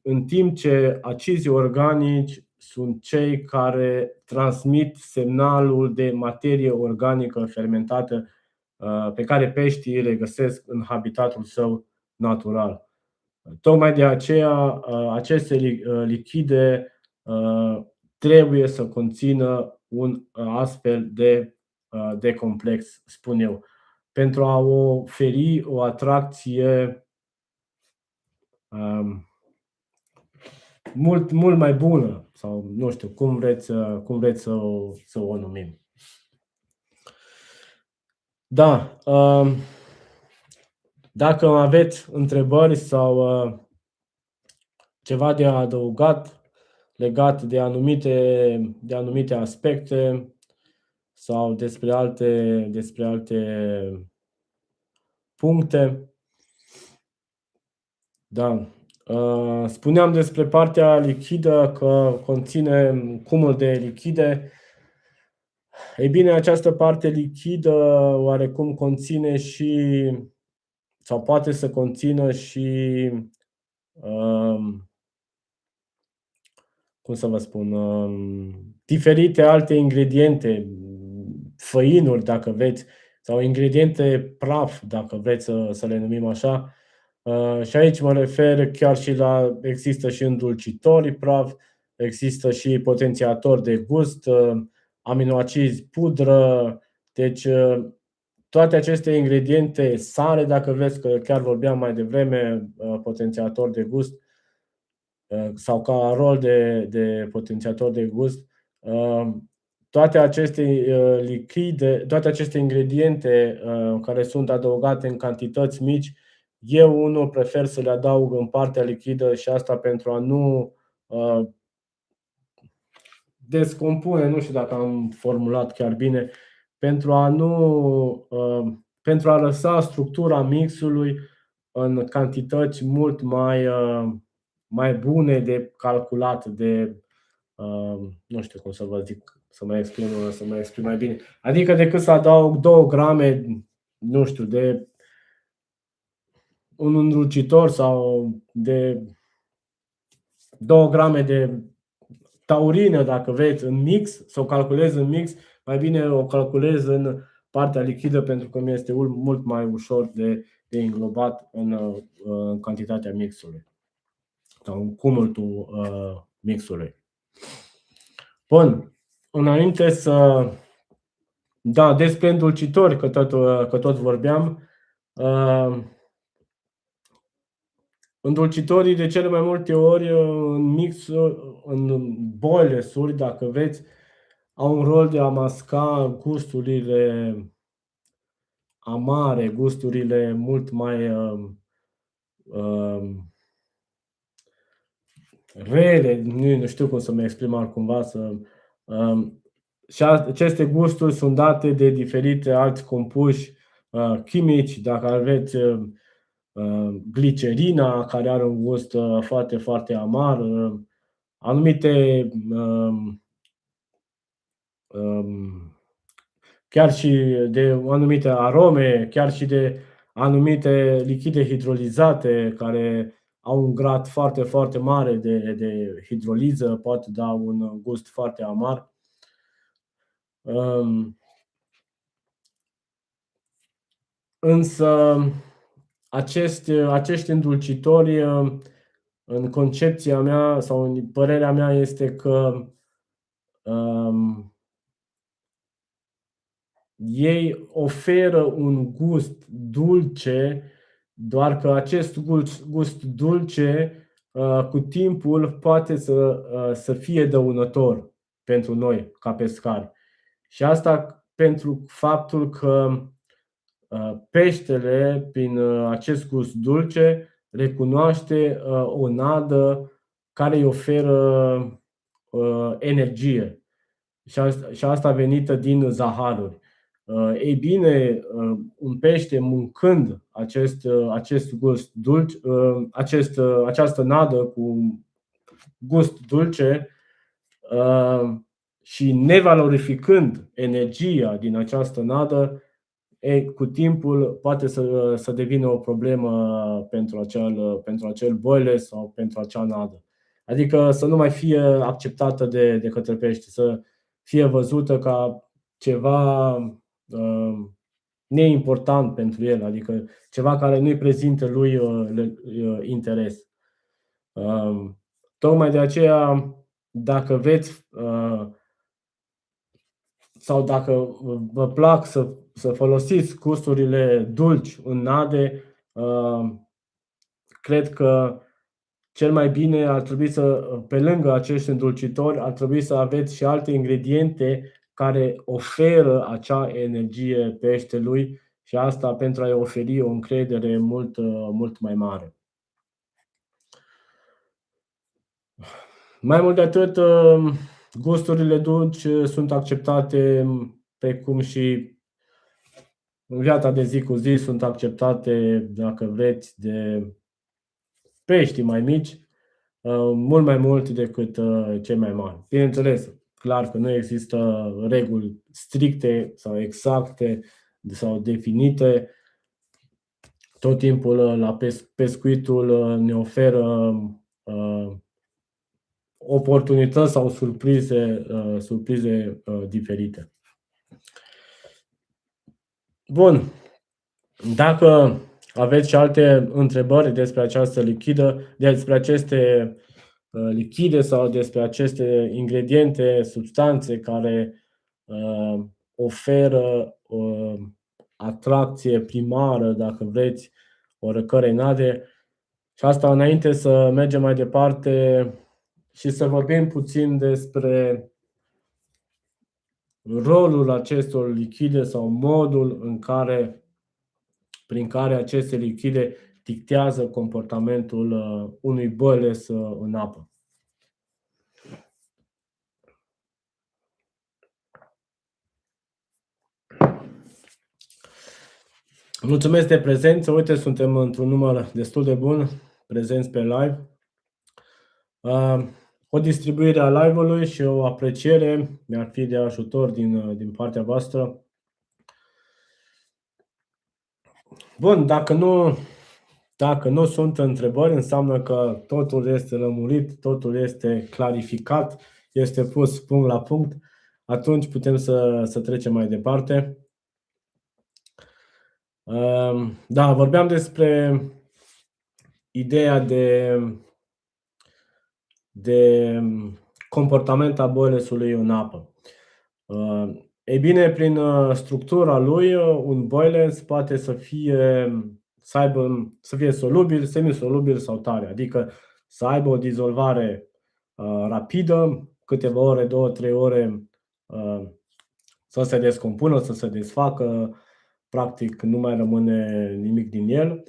Speaker 1: în timp ce acizii organici sunt cei care transmit semnalul de materie organică fermentată pe care peștii îi regăsesc în habitatul său natural. Tocmai de aceea aceste lichide trebuie să conțină un astfel de complex, spun eu, pentru a oferi o atracție mult mai bună, sau nu știu, cum vreți să o numim. Da, dacă aveți întrebări sau ceva de adăugat legat de anumite aspecte sau despre alte puncte. Da. Spuneam despre partea lichidă că conține cumul de lichide. Ei bine, această parte lichidă oarecum conține și, sau poate să conțină și, cum să vă spun, diferite alte ingrediente, făinuri, dacă vreți, sau ingrediente praf, dacă vreți să le numim așa. Și aici mă refer chiar și există și îndulcitori praf, există și potențiatori de gust, aminoacizi pudră, deci toate aceste ingrediente, sare, dacă vreți, că chiar vorbeam mai devreme, potențiator de gust, sau ca rol de potențiator de gust, toate aceste lichide, toate aceste ingrediente care sunt adăugate în cantități mici, eu unul prefer să le adaug în partea lichidă, și asta pentru a nu descompune, nu știu dacă am formulat chiar bine, pentru a lăsa structura mixului în cantități mult mai bune de calculat, nu știu cum să vă zic, să mă exprim mai bine. Adică decât să adaug 2 grame, nu știu, de un îndulcitor sau de 2 grame de taurină, dacă vreți, în mix, să o calculez în mix, mai bine o calculez în partea lichidă, pentru că mi este mult mai ușor de înglobat în cantitatea mixului sau în cumultul mixului. Bun, înainte despre îndulcitori, că tot vorbeam, îndulcitorii de cele mai multe ori în boilers-uri, dacă vreți, au un rol de a masca gusturile amare, gusturile mult mai rele, nu știu cum să mă exprim altcumva. Și aceste gusturi sunt date de diferite alți compuși chimici, dacă aveți glicerina, care are un gust foarte, foarte amar, anumite chiar și de anumite arome, chiar și de anumite lichide hidrolizate care au un grad foarte, foarte mare de hidroliză, pot da un gust foarte amar. Însă acești îndulcitori, în concepția mea sau în părerea mea, este că ei oferă un gust dulce, doar că acest gust dulce cu timpul poate să fie dăunător pentru noi ca pescari. Și asta pentru faptul că peștele, prin acest gust dulce, recunoaște o nadă care îi oferă energie. Și asta venită din zaharuri. Ei bine, un pește mâncând acest gust dulce, această nadă cu gust dulce și nevalorificând energia din această nadă, cu timpul poate să devină o problemă pentru acel boile sau pentru acea nadă. Adică să nu mai fie acceptată de către pește, să fie văzută ca ceva neimportant pentru el, adică ceva care nu-i prezintă lui interes. Tocmai de aceea, dacă veți sau dacă vă plac să folosiți gusturile dulci în nade, cred că cel mai bine ar trebui pe lângă acești îndulcitori, ar trebui să aveți și alte ingrediente care oferă acea energie peștelui și asta pentru a-i oferi o încredere mult mai mare. Mai mult de atât, gusturile dulci sunt acceptate, precum și în viața de zi cu zi, sunt acceptate, dacă vreți, de peștii mai mici, mult mai mult decât cei mai mari. Bineînțeles, clar că nu există reguli stricte sau exacte sau definite. Tot timpul la pescuitul ne oferă oportunități sau surprize diferite. Bun. Dacă aveți și alte întrebări despre această lichidă, despre aceste lichide sau despre aceste ingrediente, substanțe care oferă atracție primară, dacă vreți, oricărei nade, și asta înainte să mergem mai departe și să vorbim puțin despre rolul acestor lichide sau modul prin care aceste lichide dictează comportamentul unui boiles în apă. Mulțumesc de prezență. Uite, suntem într-un număr destul de bun prezenți pe live. O distribuire a live-ului și o apreciere mi-ar fi de ajutor din partea voastră. Bun, dacă nu sunt întrebări, înseamnă că totul este lămurit, totul este clarificat, este pus punct la punct. Atunci putem să trecem mai departe. Da, vorbeam despre ideea de comportament a boilesului în apă. Ei bine, prin structura lui, un boiles poate să fie solubil, semisolubil sau tare, adică să aibă o dizolvare rapidă, câteva ore, 2-3 ore, să se descompună, să se desfacă, practic nu mai rămâne nimic din el.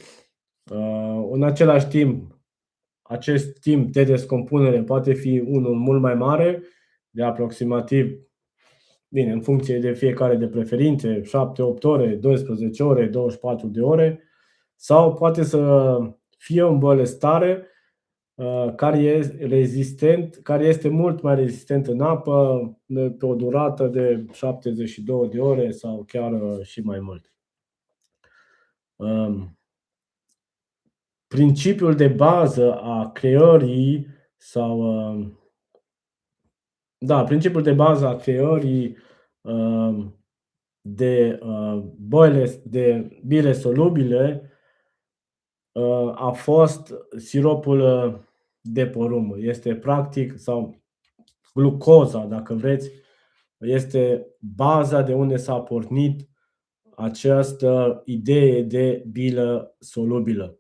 Speaker 1: În același timp, acest timp de descompunere poate fi unul mult mai mare, de aproximativ, bine, în funcție de fiecare de preferințe, 7-8 ore, 12 ore, 24 de ore, sau poate să fie un boiles tare care este mult mai rezistent în apă pe o durată de 72 de ore sau chiar și mai mult. Principiul de bază a creării principiul de bază a creării de bile solubile a fost siropul de porumb. Este practic, sau glucoza, dacă vreți, este baza de unde s-a pornit această idee de bilă solubilă.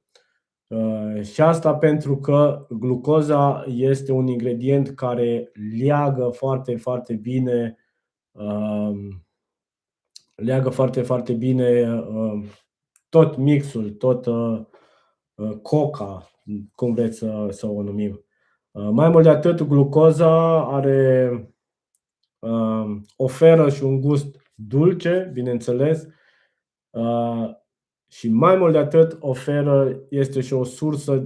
Speaker 1: Și asta pentru că glucoza este un ingredient care leagă foarte, foarte bine tot mixul, tot coca, cum vreți să o numim. Mai mult de atât, glucoza oferă și un gust dulce, bineînțeles, și mai mult de atât este și o sursă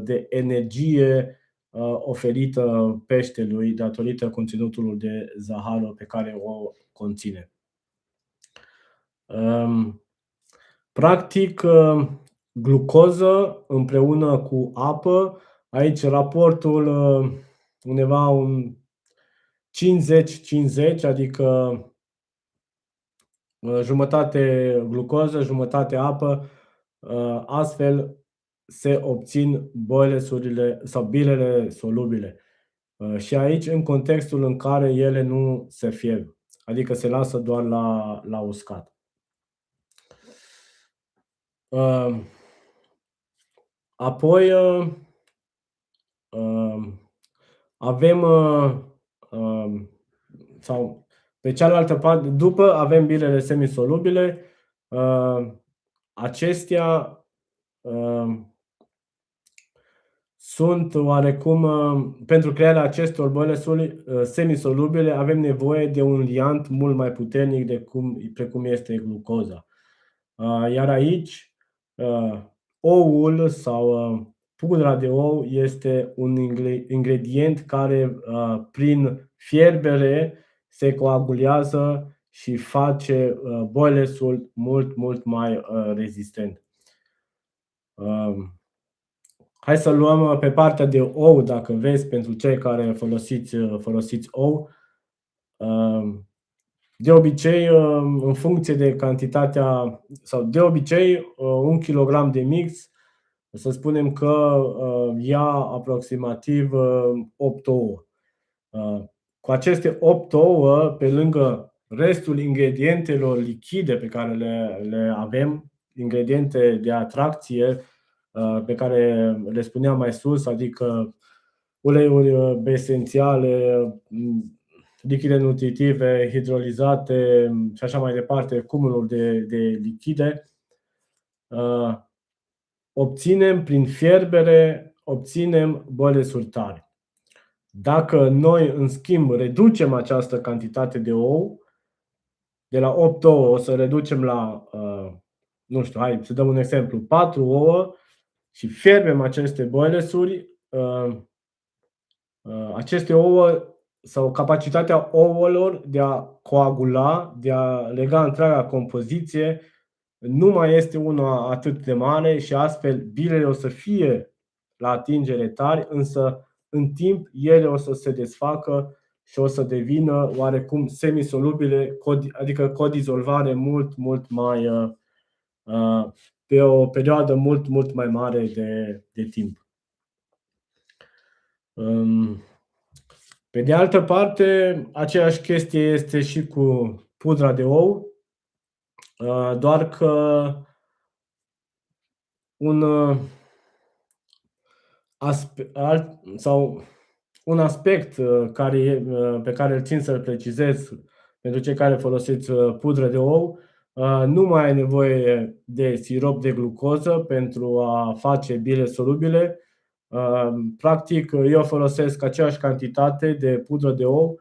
Speaker 1: de energie oferită peștelui datorită conținutului de zahăr pe care o conține. Practic, glucoză împreună cu apă, aici raportul undeva un 50-50, adică jumătate glucoză, jumătate apă, astfel se obțin boilesurile sau bilele solubile. Și aici în contextul în care ele nu se fierb, adică se lasă doar la uscat. Apoi avem sau pe cealaltă parte, după avem bilele semisolubile. Acestea sunt oarecum, pentru crearea acestor boilesuri semisolubile avem nevoie de un liant mult mai puternic precum este glucoza. Iar aici oul sau pudra de ou este un ingredient care prin fierbere se coagulează și face boilesul mult mai rezistent. Hai să luăm pe partea de ou, dacă vezi, pentru cei care folosiți ou. De obicei, în funcție de cantitatea, sau de obicei, 1 kg de mix, să spunem că ia aproximativ 8 ouă. Cu aceste 8 ouă, pe lângă restul ingredientelor lichide pe care le avem, ingrediente de atracție pe care le spuneam mai sus, adică uleiuri esențiale, lichide nutritive, hidrolizate și așa mai departe, cumuluri de lichide, prin fierbere obținem boilesuri tari. Dacă noi, în schimb, reducem această cantitate de ou, de la 8 ouă o să reducem la, nu știu, hai să dăm un exemplu, 4 ouă și fierbem aceste boilesuri, aceste ouă sau capacitatea ouălor de a coagula, de a lega întreaga compoziție, nu mai este una atât de mare și astfel bilele o să fie la atingere tari, însă în timp ele o să se desfacă și o să devină oarecum semisolubile, adică cu o dizolvare mult mai pe o perioadă mult mai mare de timp. Pe de altă parte, aceeași chestie este și cu pudra de ou, doar că un aspect pe care îl țin să-l precizez pentru cei care folosiți pudră de ou, nu mai ai nevoie de sirop de glucoză pentru a face bile solubile. Practic, eu folosesc aceeași cantitate de pudră de ou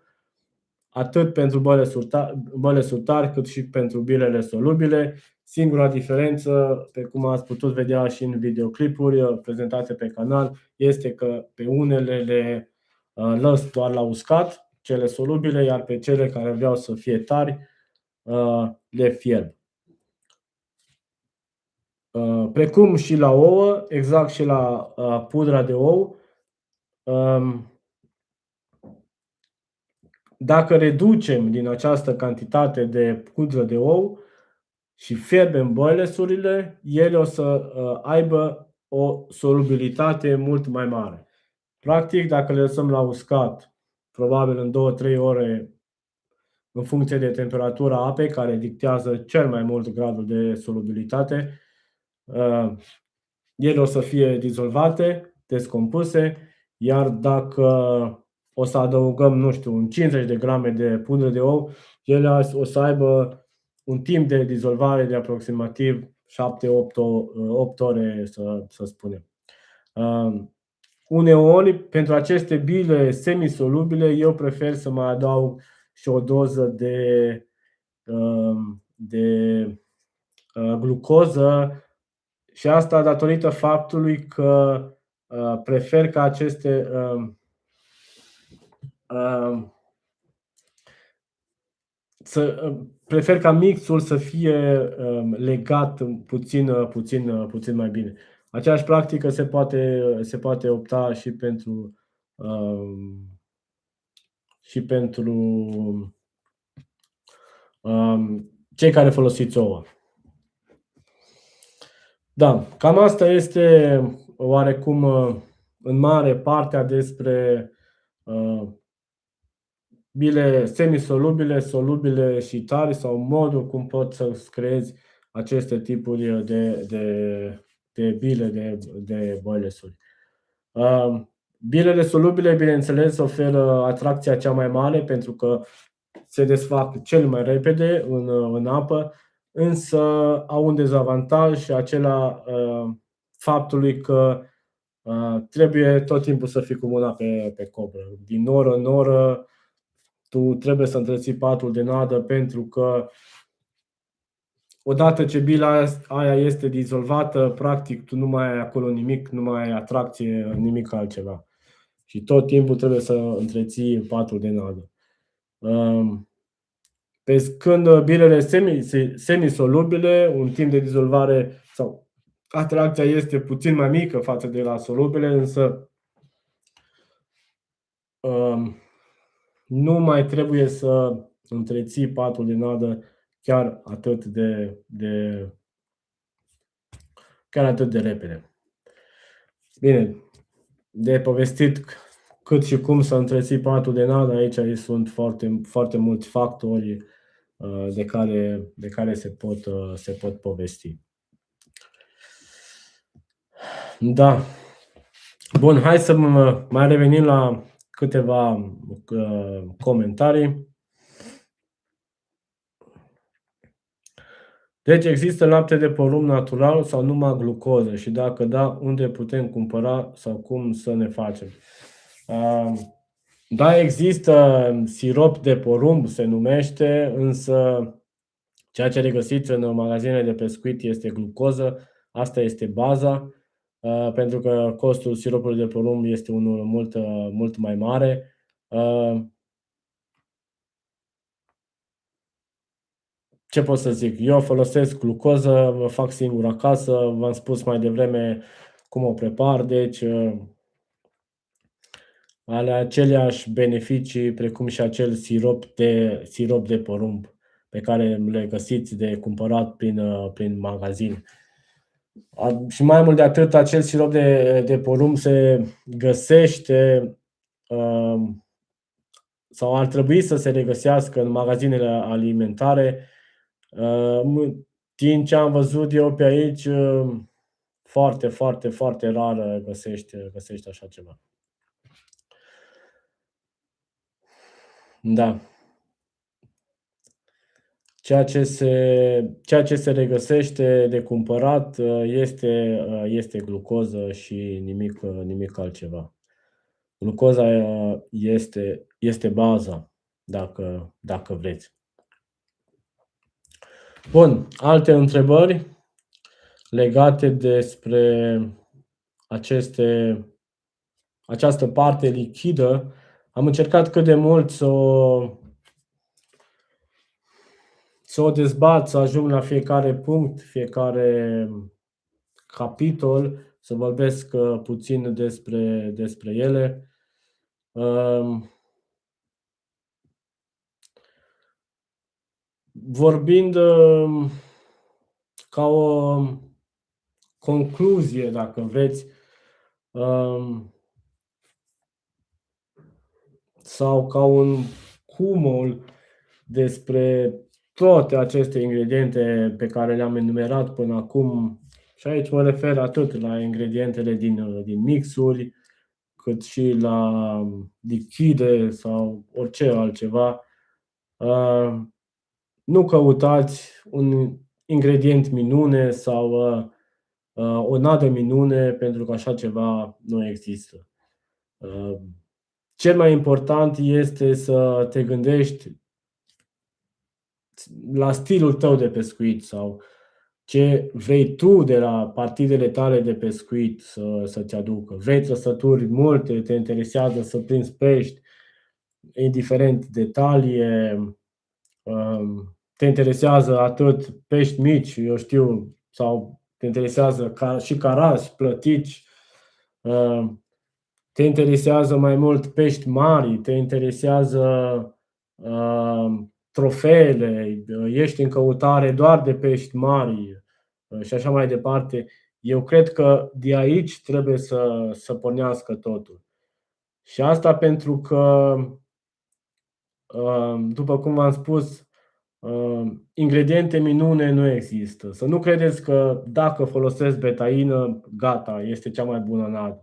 Speaker 1: atât pentru boilesuri tari cât și pentru bilele solubile. Singura diferență, pe cum ați putut vedea și în videoclipuri prezentate pe canal, este că pe unele le lăs doar la uscat, cele solubile, iar pe cele care vreau să fie tari le fierb. Precum și la ouă, exact și la pudra de ou, dacă reducem din această cantitate de pudră de ou și fierbem boilesurile, ele o să aibă o solubilitate mult mai mare. Practic, dacă le lăsăm la uscat probabil în 2-3 ore, în funcție de temperatura apei, care dictează cel mai mult gradul de solubilitate. Ele o să fie dizolvate, descompuse, iar dacă o să adăugăm, nu știu, un 50 de grame de pudră de ou, ele o să aibă un timp de dizolvare de aproximativ 7-8 ore, să spunem. Uneori, pentru aceste bile semisolubile, eu prefer să mai adaug și o doză de glucoză, și asta datorită faptului că prefer ca prefer ca mixul să fie legat puțin mai bine. Aceeași practică se poate opta și pentru cei care folosiți ouă. Da, cam asta este oarecum în mare partea despre bile semisolubile, solubile și tari, sau modul cum poți să creezi aceste tipuri de bile, de boilesuri. Bilele solubile, bineînțeles, oferă atracția cea mai mare pentru că se desfac cel mai repede în apă, însă au un dezavantaj, și acela faptului că trebuie tot timpul să fii cu mâna pe cobră. Din oră în oră tu trebuie să întreții patul de nadă, pentru că odată ce bila aia este dizolvată, practic tu nu mai ai acolo nimic, nu mai ai atracție, nimic altceva. Și tot timpul trebuie să întreții patul de nadă. Pe când bilele semisolubile, un timp de dizolvare sau atracția este puțin mai mică față de la solubile, însă nu mai trebuie să întreții patul de nadă chiar atât de repede. Bine, de povestit cât și cum să întreții patul de nadă, aici sunt foarte, foarte mulți factori de care se pot povesti. Da. Bun, hai să mai revenim la câteva comentarii. Deci există lapte de porumb natural sau numai glucoză? Și dacă da, unde putem cumpăra sau cum să ne facem? Da, există sirop de porumb, se numește, însă ceea ce regăsiți în magazinele de pescuit este glucoză. Asta este baza, pentru că costul siropului de porumb este unul mult mai mare. Ce pot să zic? Eu folosesc glucoză, mă fac singur acasă, v-am spus mai devreme cum o prepar, deci are aceleași beneficii precum și acel sirop de porumb pe care le găsiți de cumpărat prin magazin. Și mai mult de atât, acel sirop de porumb se găsește sau ar trebui să se regăsească în magazinele alimentare. Din ce am văzut eu pe aici, foarte, foarte, foarte rar găsești așa ceva. Da. Ceea ce se regăsește de cumpărat este glucoză și nimic altceva. Glucoza este baza, dacă vreți. Bun, alte întrebări legate despre această parte lichidă. Am încercat cât de mult să o dezbat, să ajung la fiecare punct, fiecare capitol, să vorbesc puțin despre ele. Vorbind ca o concluzie, dacă vreți, sau ca un cumul despre toate aceste ingrediente pe care le-am enumerat până acum. Și aici mă refer atât la ingredientele din mixuri, cât și la lichide sau orice altceva. Nu căutați un ingredient minune sau o nadă minune, pentru că așa ceva nu există. Cel mai important este să te gândești la stilul tău de pescuit sau ce vrei tu de la partidele tale de pescuit să-ți aducă. Vrei trăsături multe, te interesează să prinzi pești, indiferent de talie, te interesează atât pești mici, eu știu, sau te interesează și carași, plătici, te interesează mai mult pești mari, te interesează trofeele, ești în căutare doar de pești mari și așa mai departe. Eu cred că de aici trebuie să pornească totul. Și asta pentru că, după cum v-am spus, ingrediente minune nu există. Să nu credeți că dacă folosesc betaină, gata, este cea mai bună nadă.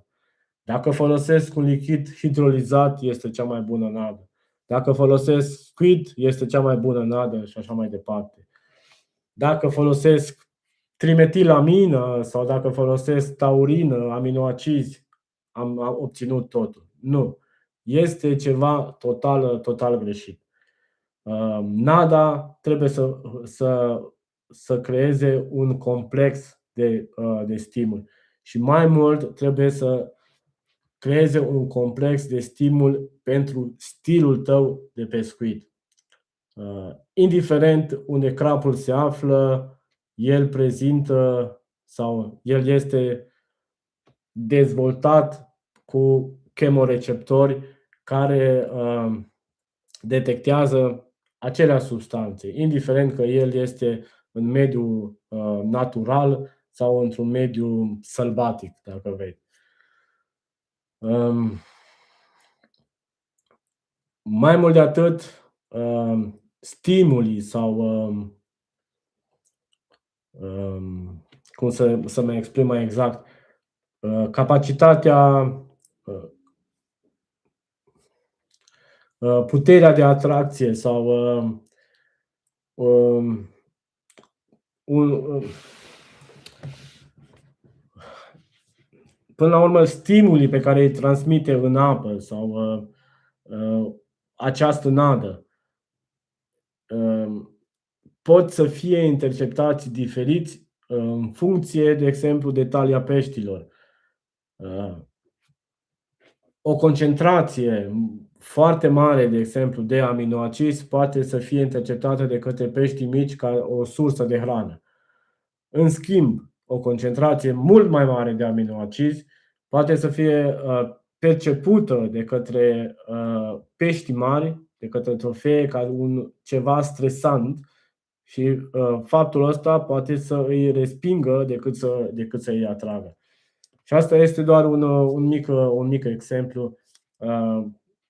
Speaker 1: Dacă folosesc un lichid hidrolizat, este cea mai bună nadă. Dacă folosesc squid, este cea mai bună nadă și așa mai departe. Dacă folosesc trimetilamină sau dacă folosesc taurină, aminoacizi, am obținut totul. Nu. Este ceva total greșit. Nada trebuie să creeze un complex de stimuli. Și mai mult trebuie să creeze un complex de stimul pentru stilul tău de pescuit. Indiferent unde crapul se află, el prezintă sau el este dezvoltat cu chemoreceptori care detectează aceleași substanțe, indiferent că el este în mediul natural sau într-un mediu sălbatic, dacă vrei. Mai mult de atât, stimulii sau cum să mă exprim mai exact, capacitatea, puterea de atracție sau până la urmă stimulii pe care îi transmite în apă sau această nadă pot să fie interceptați diferiți în funcție, de exemplu, de talia peștilor. O concentrație foarte mare, de exemplu, de aminoacizi poate să fie interceptată de către peștii mici ca o sursă de hrană. În schimb, o concentrație mult mai mare de aminoacizi poate să fie percepută de către peștii mari, de către trofee, ca ceva stresant și faptul ăsta poate să îi respingă decât să îi atragă. Și asta este doar un mic exemplu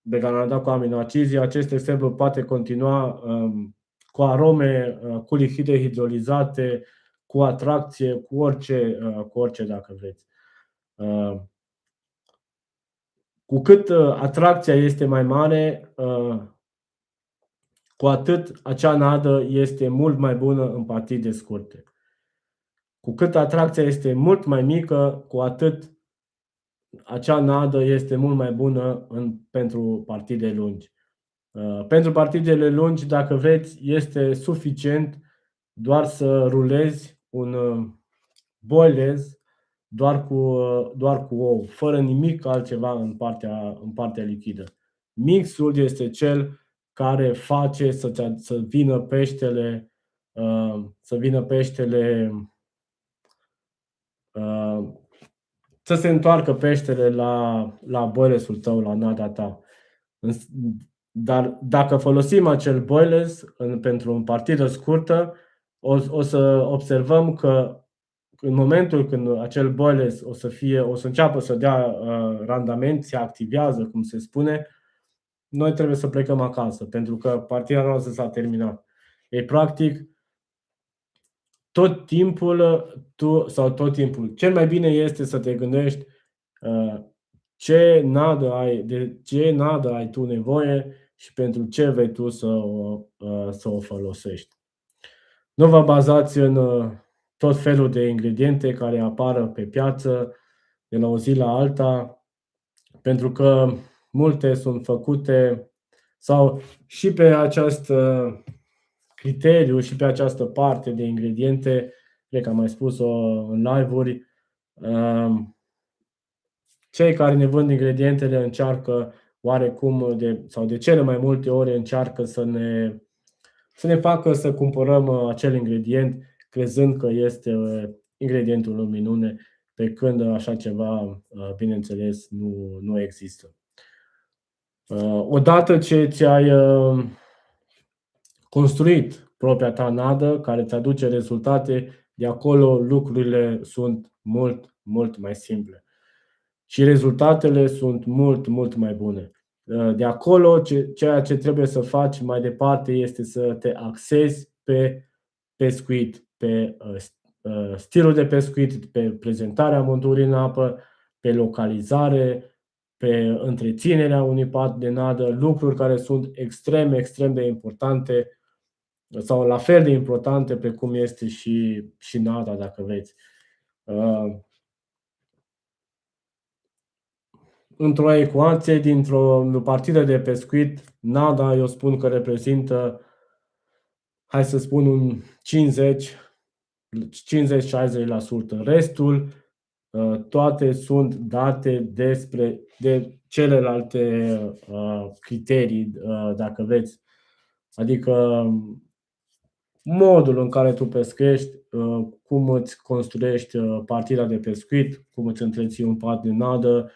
Speaker 1: de care am dat cu aminoacizii. Acest exemplu poate continua cu arome, cu lichide hidrolizate, cu atracție, cu orice dacă vreți. Cu cât atracția este mai mare, cu atât acea nadă este mult mai bună în partide scurte. Cu cât atracția este mult mai mică, cu atât acea nadă este mult mai bună pentru partide lungi. Pentru partidele lungi, dacă vreți, este suficient doar să rulezi un boilez doar cu ou, fără nimic altceva în partea lichidă. Mixul este cel care face să vină peștele să se întoarcă peștele la boilesul tău, la nada ta. Dar dacă folosim acel boilez pentru o partidă scurtă, o să observăm că în momentul când acel boilez o să înceapă să dea randament, se activează, cum se spune, noi trebuie să plecăm acasă, pentru că partida noastră s-a terminat. E practic tot timpul, cel mai bine este să te gândești de ce nadă ai tu nevoie și pentru ce vei tu să o folosești. Nu vă bazați în tot felul de ingrediente care apar pe piață de la o zi la alta, pentru că multe sunt făcute sau și pe acest criteriu și pe această parte de ingrediente, cred că am mai spus-o în live-uri, cei care ne vând ingredientele încearcă oarecum sau de cele mai multe ori încearcă să ne facă să cumpărăm acel ingredient crezând că este ingredientul în minune, pe când așa ceva, bineînțeles, nu există. Odată ce ți-ai construit propria ta nadă, care îți aduce rezultate, de acolo lucrurile sunt mult, mult mai simple. Și rezultatele sunt mult, mult mai bune. De acolo, ceea ce trebuie să faci mai departe este să te axezi pe pescuit, pe stilul de pescuit, pe prezentarea monturii în apă, pe localizare, pe întreținerea unui pat de nadă, lucruri care sunt extrem, extrem de importante sau la fel de importante precum este și nada, dacă vreți. Într-o ecuație, dintr-o partidă de pescuit, nada, eu spun că reprezintă, hai să spun, un 50-60%. Restul, toate sunt date de celelalte criterii, dacă vreți. Adică modul în care tu pescuiești, cum îți construiești partida de pescuit, cum îți întreții un pat de nadă,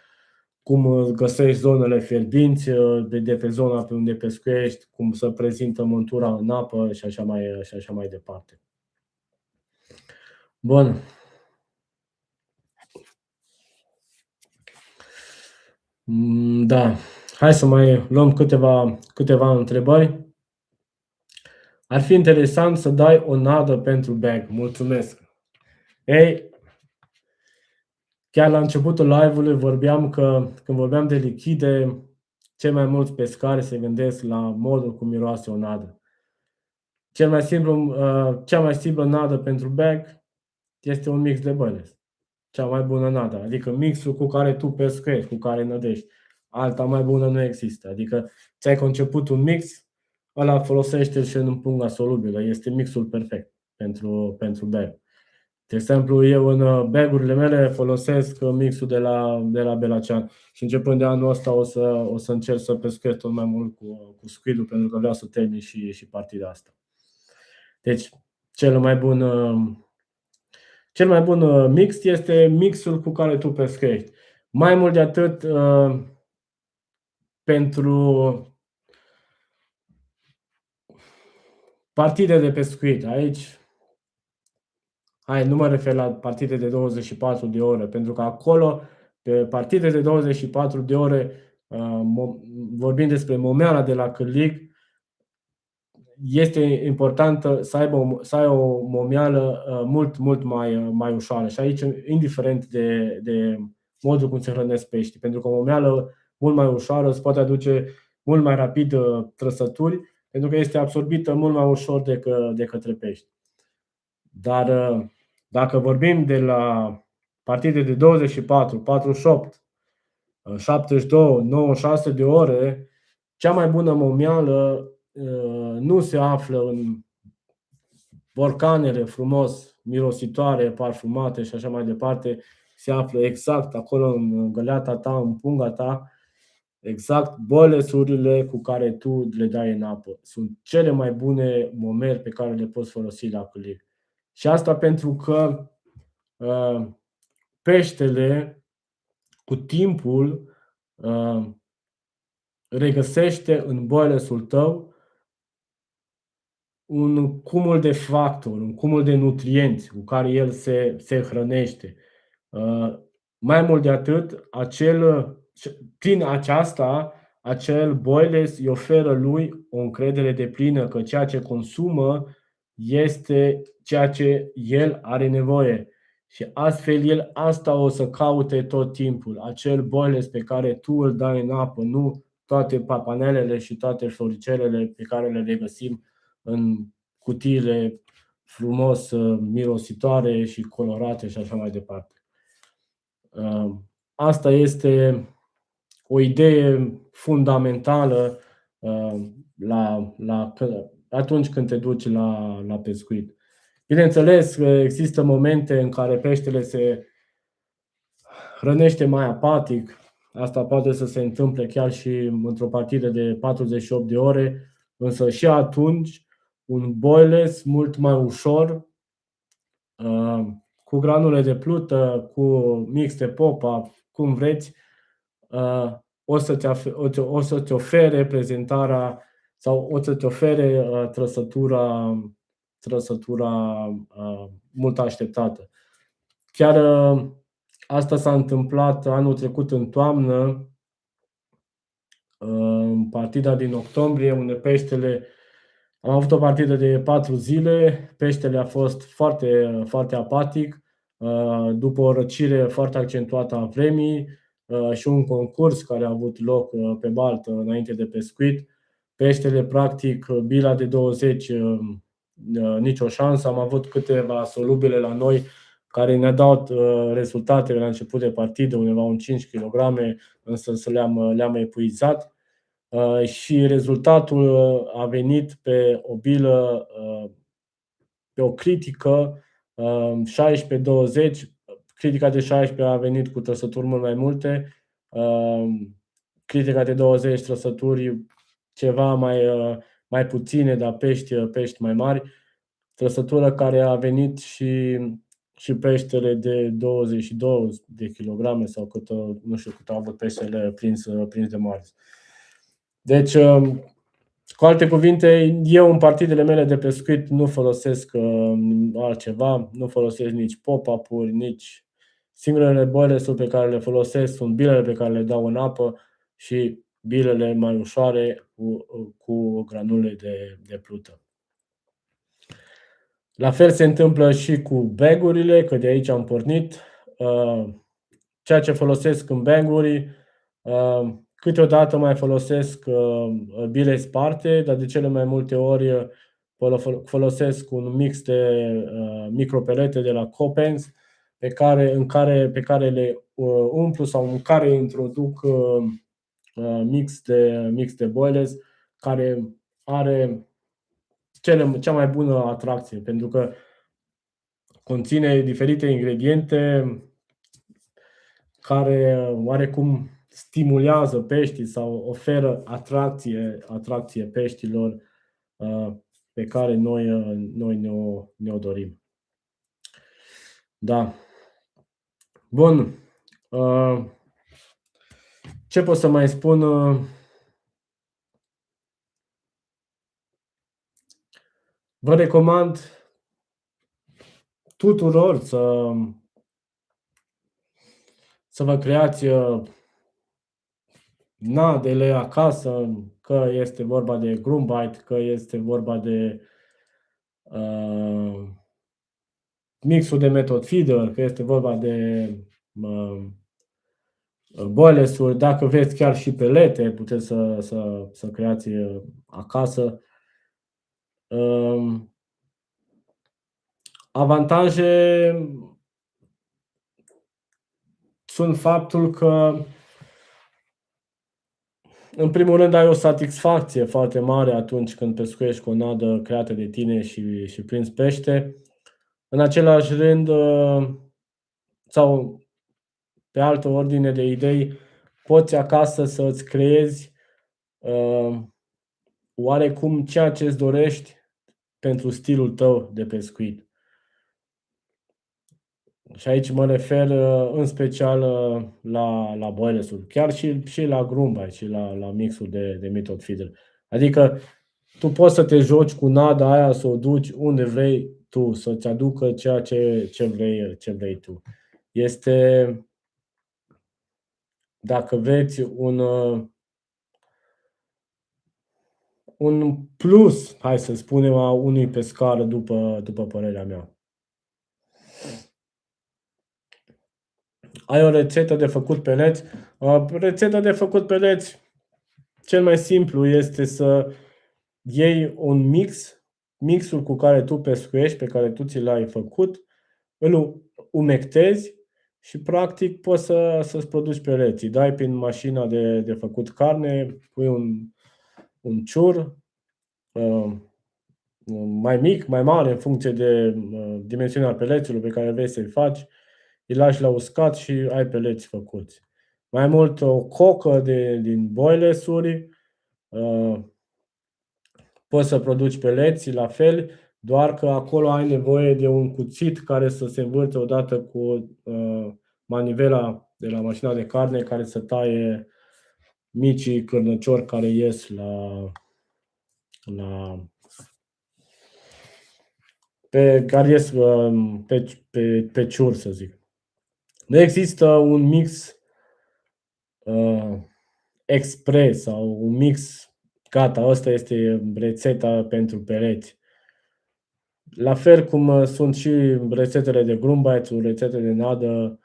Speaker 1: cum găsești zonele fierbinți de pe zona pe unde pescuiești, cum să prezintă montura în apă și așa mai departe. Bun. Da. Hai să mai luăm câteva întrebări. Ar fi interesant să dai o nadă pentru bag. Mulțumesc. Ei, chiar la începutul live-ului când vorbeam de lichide, cei mai mulți pescari se gândesc la modul cum miroase o nadă. Cea mai simplă nadă pentru bag este un mix de bănesc. Cea mai bună nadă, adică mixul cu care tu pescuiești, cu care nădești. Alta mai bună nu există. Adică ți-ai conceput un mix, ăla folosește-l și în punga solubilă. Este mixul perfect pentru bag. De exemplu, eu în bagurile mele folosesc mixul de la Belacean și începând de anul ăsta o să încerc să pescuiesc tot mai mult cu squid-ul, pentru că vreau să termin și partida asta. Deci, cel mai bun mix este mixul cu care tu pescuiești. Mai mult de atât, pentru partide de pescuit, aici, nu mă refer la partide de 24 de ore, pentru că acolo, pe partide de 24 de ore, vorbim despre momeala de la cârlig, este important să ai o momeală mult, mult mai ușoară. Și aici, indiferent de modul cum se hrănesc peștii, pentru că o momeală mult mai ușoară îți poate aduce mult mai rapid trăsături, pentru că este absorbită mult mai ușor de către pești. Dar dacă vorbim de la partide de 24, 48, 72, 96 de ore, cea mai bună momeală nu se află în borcanele frumos mirositoare, parfumate și așa mai departe, se află exact acolo în găleata ta, în punga ta, exact bolesurile cu care tu le dai în apă. Sunt cele mai bune momeri pe care le poți folosi la cârlig. Și asta pentru că peștele cu timpul regăsește în boilesul tău un cumul de factori, un cumul de nutrienți cu care el se hrănește. Mai mult de atât, prin aceasta, acel boiles îi oferă lui o încredere deplină că ceea ce consumă este ceea ce el are nevoie. Și astfel el asta o să caute tot timpul, acel boiles pe care tu îl dai în apă, nu toate papanelele și toate floricelele pe care le regăsim în cutiile frumos mirositoare și colorate și așa mai departe. Asta este o idee fundamentală atunci când te duci la pescuit. Bineînțeles că există momente în care peștele se hrănește mai apatic. Asta poate să se întâmple chiar și într-o partidă de 48 de ore, însă și atunci un boiles mult mai ușor, cu granule de plută, cu mix de popa, cum vreți, o să-ți ofere prezentarea sau o să-ți ofere trăsătura mult așteptată. Chiar asta s-a întâmplat anul trecut în toamnă, în partida din octombrie, unde peștele, am avut o partidă de 4 zile, peștele a fost foarte, foarte apatic, după o răcire foarte accentuată a vremii și un concurs care a avut loc pe baltă înainte de pescuit. Peștele, practic, bila de 20, nicio șansă. Am avut câteva solubile la noi care ne-a dat rezultatele la început de partidă, undeva un 5 kg, însă le-am epuizat. Și rezultatul a venit pe o bilă, pe o critică 16-20. Critica de 16 a venit cu trăsături mult mai multe, critica de 20 trăsături ceva mai puține, dar pești mai mari. Trăsătură care a venit și peștele de 22 de kilograme sau cât, nu știu cât a avut peștele prins de mari. Deci, cu alte cuvinte, eu în partidele mele de pescuit nu folosesc altceva, nu folosesc nici pop-up-uri, nici singurele boilesuri pe care le folosesc sunt bilele pe care le dau în apă și bilele mai ușoare cu granule de plută. La fel se întâmplă și cu bag-urile, că de aici am pornit. Ceea ce folosesc în bag-uri, câteodată mai folosesc bile sparte, dar de cele mai multe ori folosesc un mix de micropelete de la Coppens pe care le umplu sau în care introduc mix de boilers care are cea mai bună atracție, pentru că conține diferite ingrediente care oarecum stimulează peștii sau oferă atracție peștilor pe care noi ne-o dorim. Da. Bun. Ce pot să mai spun? Vă recomand tuturor să vă creați nadele acasă, că este vorba de groombite, că este vorba de mixul de method feeder, că este vorba de boilesuri. Dacă vreți chiar și pelete, puteți să creați acasă. Avantaje sunt faptul că în primul rând ai o satisfacție foarte mare atunci când pescuiești cu o nadă creată de tine și prins pește. În același rând, sau pe altă ordine de idei, poți acasă să îți creezi oarecum ceea ce îți dorești pentru stilul tău de pescuit. Și aici mă refer în special la boilers-uri, chiar și la groombite și la mixul de method feeder. Adică tu poți să te joci cu nada aia, să o duci unde vrei tu, să-ți aducă ceea ce vrei tu. Este, dacă vreți, un plus, hai să spunem, a unui pescar după părerea mea. Ai o rețetă de făcut peleți? Rețeta de făcut peleți, cel mai simplu este să iei un mixul cu care tu pescuiești, pe care tu ți l-ai făcut, îl umectezi și practic poți să-ți produci peleții. Dai prin mașina de făcut carne, pui un ciur mai mic, mai mare, în funcție de dimensiunea peleților pe care vrei să-i faci, îi lași la uscat și ai peleți făcuți. Mai mult o cocă din boilers-uri, poți să produci peleți la fel, doar că acolo ai nevoie de un cuțit care să se învârte odată cu manivela de la mașina de carne care să taie micii cârnăciori care ies care ies pe ciur, să zic. Nu există un mix expres sau un mix gata, asta este rețeta pentru peleți. La fel cum sunt și rețetele de grumbați, rețete de nadă,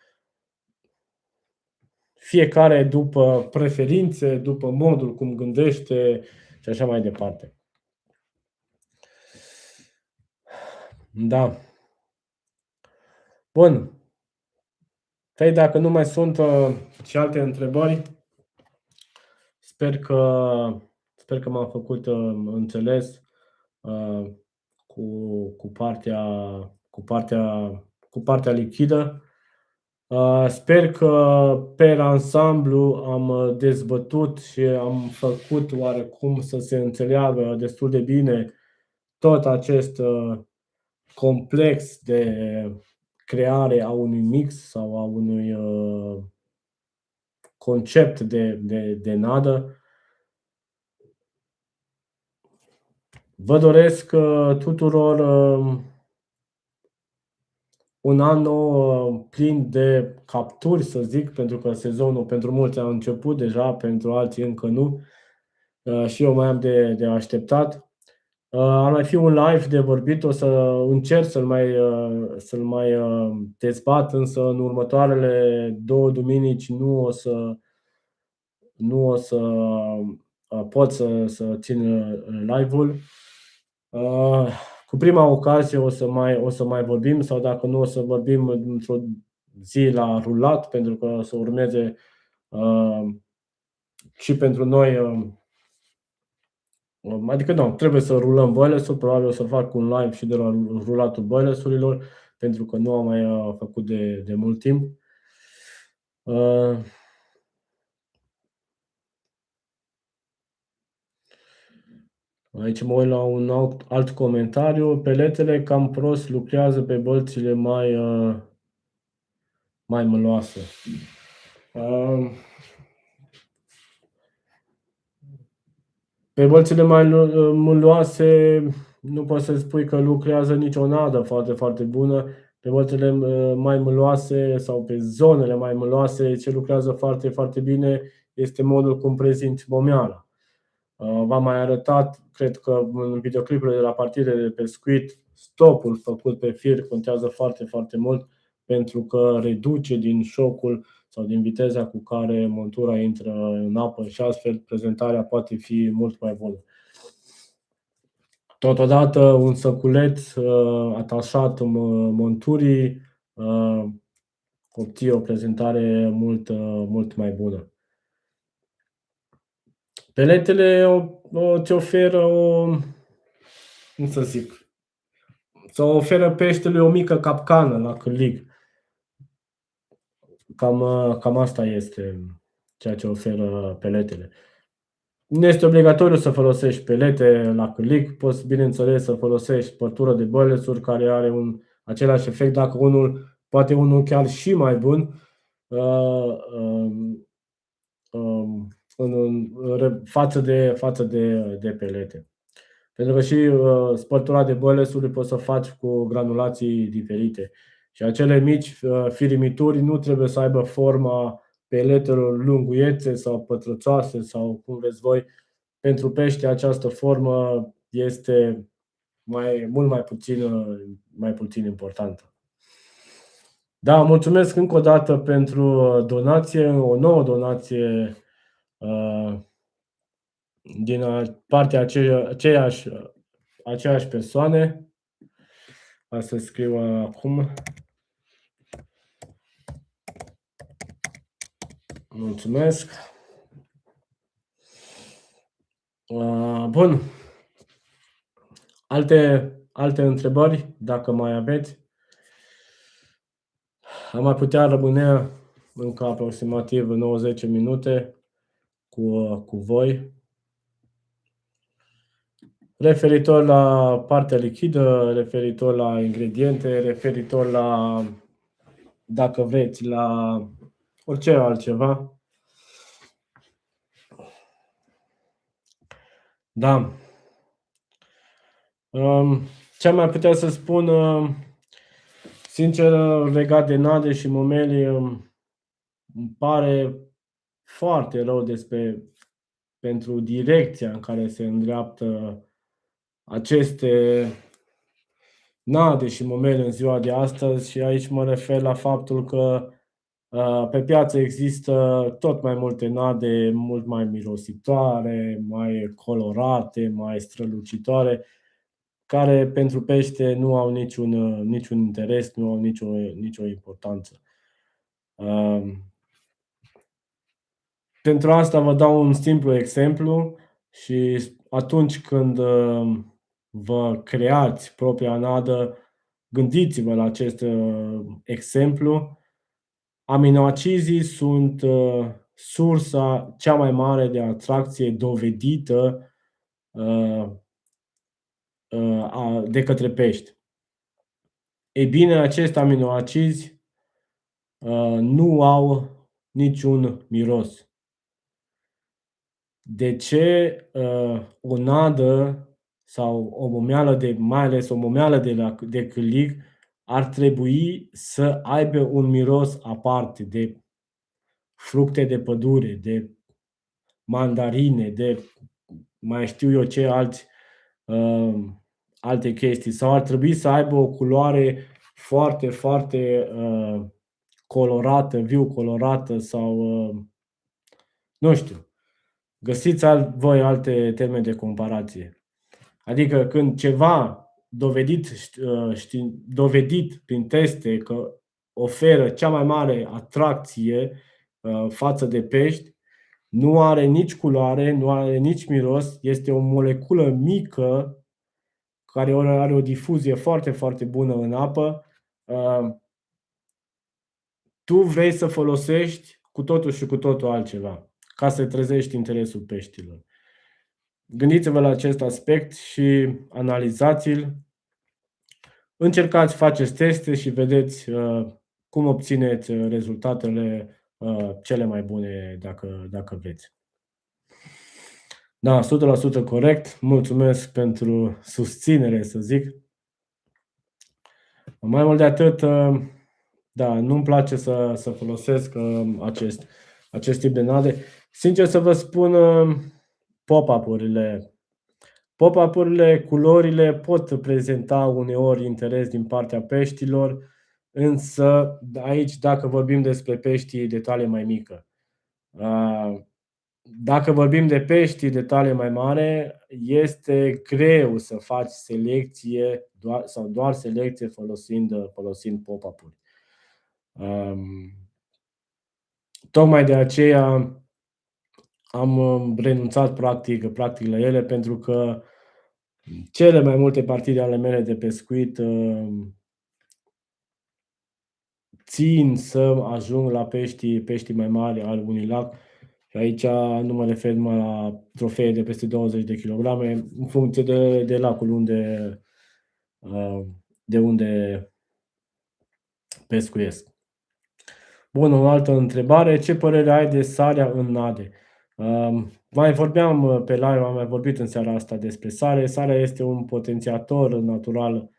Speaker 1: fiecare după preferințe, după modul cum gândește și așa mai departe. Da. Bun. Păi dacă nu mai sunt și alte întrebări, sper că m-am făcut înțeles cu partea lichidă. Sper că per ansamblu am dezbătut și am făcut oarecum să se înțeleagă destul de bine tot acest complex de creare a unui mix sau a unui concept de nadă. Vă doresc tuturor un an nou plin de capturi, să zic, pentru că sezonul pentru mulți a început deja, pentru alții încă nu. Și eu mai am de așteptat. Ar mai fi un live de vorbit, o să încerc să-l mai dezbat, însă în următoarele 2 duminici nu o să pot să țin live-ul. Cu prima ocazie o să mai vorbim, sau dacă nu, o să vorbim într-o zi la rulat, pentru că o să urmeze și pentru noi. Adică nu, trebuie să rulăm boilers-ul, probabil o să fac un live și de la rulatul boilers-urilor, pentru că nu am mai făcut de mult timp. Aici mă uit la un alt comentariu. Peletele cam prost lucrează pe bălțile mai măloase. Pe bălțile mai măloase nu poți să spui că lucrează nicio nadă foarte, foarte bună. Pe bălțile mai măloase sau pe zonele mai măloase, ce lucrează foarte, foarte bine este modul cum prezinți momeala. V-am mai arătat, cred că în videoclipurile de la partide de pescuit, stopul făcut pe fir contează foarte, foarte mult, pentru că reduce din șocul sau din viteza cu care montura intră în apă și astfel prezentarea poate fi mult mai bună. Totodată un săculeț atașat monturii obții o prezentare mult mai bună. Peletele ți oferă cum să zic, să oferă peștelui o mică capcană la cârlig. Cam asta este ceea ce oferă peletele. Nu este obligatoriu să folosești pelete la cârlig, poți bineînțeles să folosești părtură de boilers-uri care are același efect, dacă poate unul chiar și mai bun față de pelete. Pentru că și spărtura de boilers-uri poți să faci cu granulații diferite. Și acele mici firimituri nu trebuie să aibă forma peletelor lunguiețe sau pătrățoase sau cum vreți voi, pentru pește această formă este mult mai puțin importantă. Da, mulțumesc încă o dată pentru donație, o nouă donație din partea aceeași persoane. Hai să scriu acum. Mulțumesc. Bun. Alte întrebări, dacă mai aveți? Am mai putea rămâne încă aproximativ 90 minute cu voi. Referitor la partea lichidă, referitor la ingrediente, referitor la, dacă vreți, la orice altceva. Da. Ce am mai putea să spun, sincer, legat de nade și momeli, îmi pare foarte rău pentru direcția în care se îndreaptă aceste nade și momeli în ziua de astăzi, și aici mă refer la faptul că pe piață există tot mai multe nade mult mai mirositoare, mai colorate, mai strălucitoare, care pentru pește nu au niciun interes, nu au nicio importanță. Pentru asta vă dau un simplu exemplu și atunci când vă creați propria nadă, gândiți-vă la acest exemplu. Aminoacizii sunt sursa cea mai mare de atracție dovedită de către pești. Ei bine, acești aminoacizi nu au niciun miros. De ce o nadă sau o momeală, mai ales o momeală de cârlig, ar trebui să aibă un miros aparte de fructe de pădure, de mandarine, de mai știu eu ce alte chestii, sau ar trebui să aibă o culoare foarte, foarte colorată, viu colorată, sau nu știu. Găsiți voi alte termeni de comparație. Adică când ceva dovedit prin teste că oferă cea mai mare atracție față de pești, nu are nici culoare, nu are nici miros, este o moleculă mică care are o difuzie foarte, foarte bună în apă, tu vrei să folosești cu totul și cu totul altceva, ca să trezești interesul peștilor. Gândiți-vă la acest aspect și analizați-l. Încercați, faceți teste și vedeți cum obțineți rezultatele cele mai bune dacă vreți. Da, 100% corect. Mulțumesc pentru susținere, să zic. Mai mult de atât, da, nu-mi place să folosesc acest tip de nade. Sincer să vă spun, pop-up-urile, culorile pot prezenta uneori interes din partea peștilor, însă aici, dacă vorbim despre peștii de talie mai mică. Dacă vorbim de pești de talie mai mare, este greu să faci selecție doar selecție folosind pop-up-uri. Tocmai de aceea am renunțat practic la ele, pentru că cele mai multe partide ale mele de pescuit țin să ajung la peștii mai mari al unui lac. Și aici nu mă refer numai la trofee de peste 20 de kilograme, în funcție de lacul de unde pescuiesc. Bun, o altă întrebare. Ce părere ai de sarea în nade? Mai vorbeam pe live, am mai vorbit în seara asta despre sare. Sarea este un potențiator natural,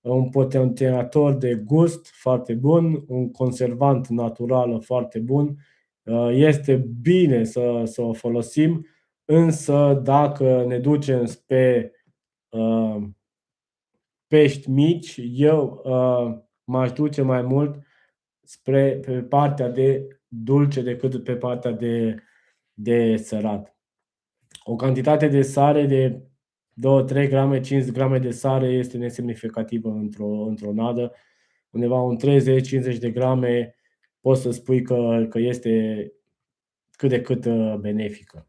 Speaker 1: un potențiator de gust foarte bun, un conservant natural foarte bun. Este bine să o folosim, însă dacă ne ducem spre pești mici, eu m-aș duce mai mult pe partea de dulce decât pe partea de sărat. O cantitate de sare de 2-3 grame, 5 grame de sare este nesemnificativă într-o nadă. Undeva un 30-50 de grame poți să spui că este cât de cât benefică.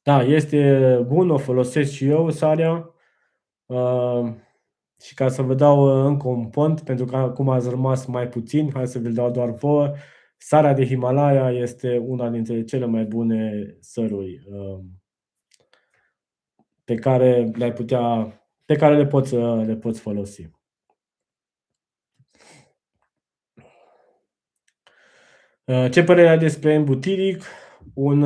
Speaker 1: Da, este bun, o folosesc și eu, sarea. Și ca să vă dau încă un pont, pentru că acum ați rămas mai puțin, hai să vi-l dau doar vouă. Sarea de Himalaya este una dintre cele mai bune săruri pe care le poți folosi. Ce părere ai despre embutiric? Un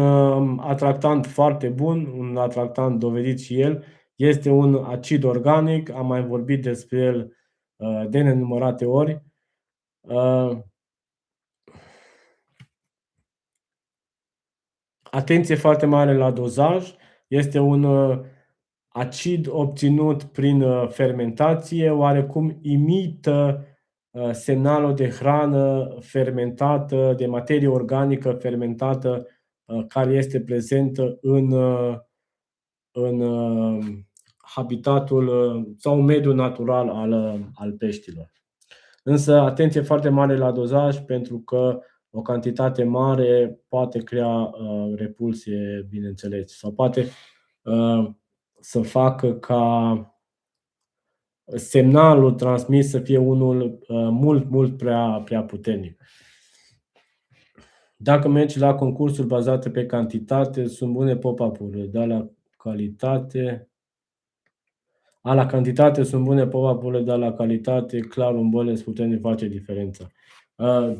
Speaker 1: atractant foarte bun, un atractant dovedit și el. Este un acid organic, am mai vorbit despre el de nenumărate ori. Atenție foarte mare la dozaj. Este un acid obținut prin fermentație, oarecum imită semnalul de hrană fermentată, de materie organică fermentată, care este prezentă în habitatul sau mediul natural al peștilor. Însă, atenție foarte mare la dozaj, pentru că o cantitate mare poate crea repulsie, bineînțeles, sau poate să facă ca semnalul transmis să fie unul mult prea puternic. Dacă mergi la concursuri bazate pe cantitate, sunt bune pop-up-urile, dar la cantitate sunt bune pop-up-urile, dar la calitate, clar, un bonus puternic face diferența.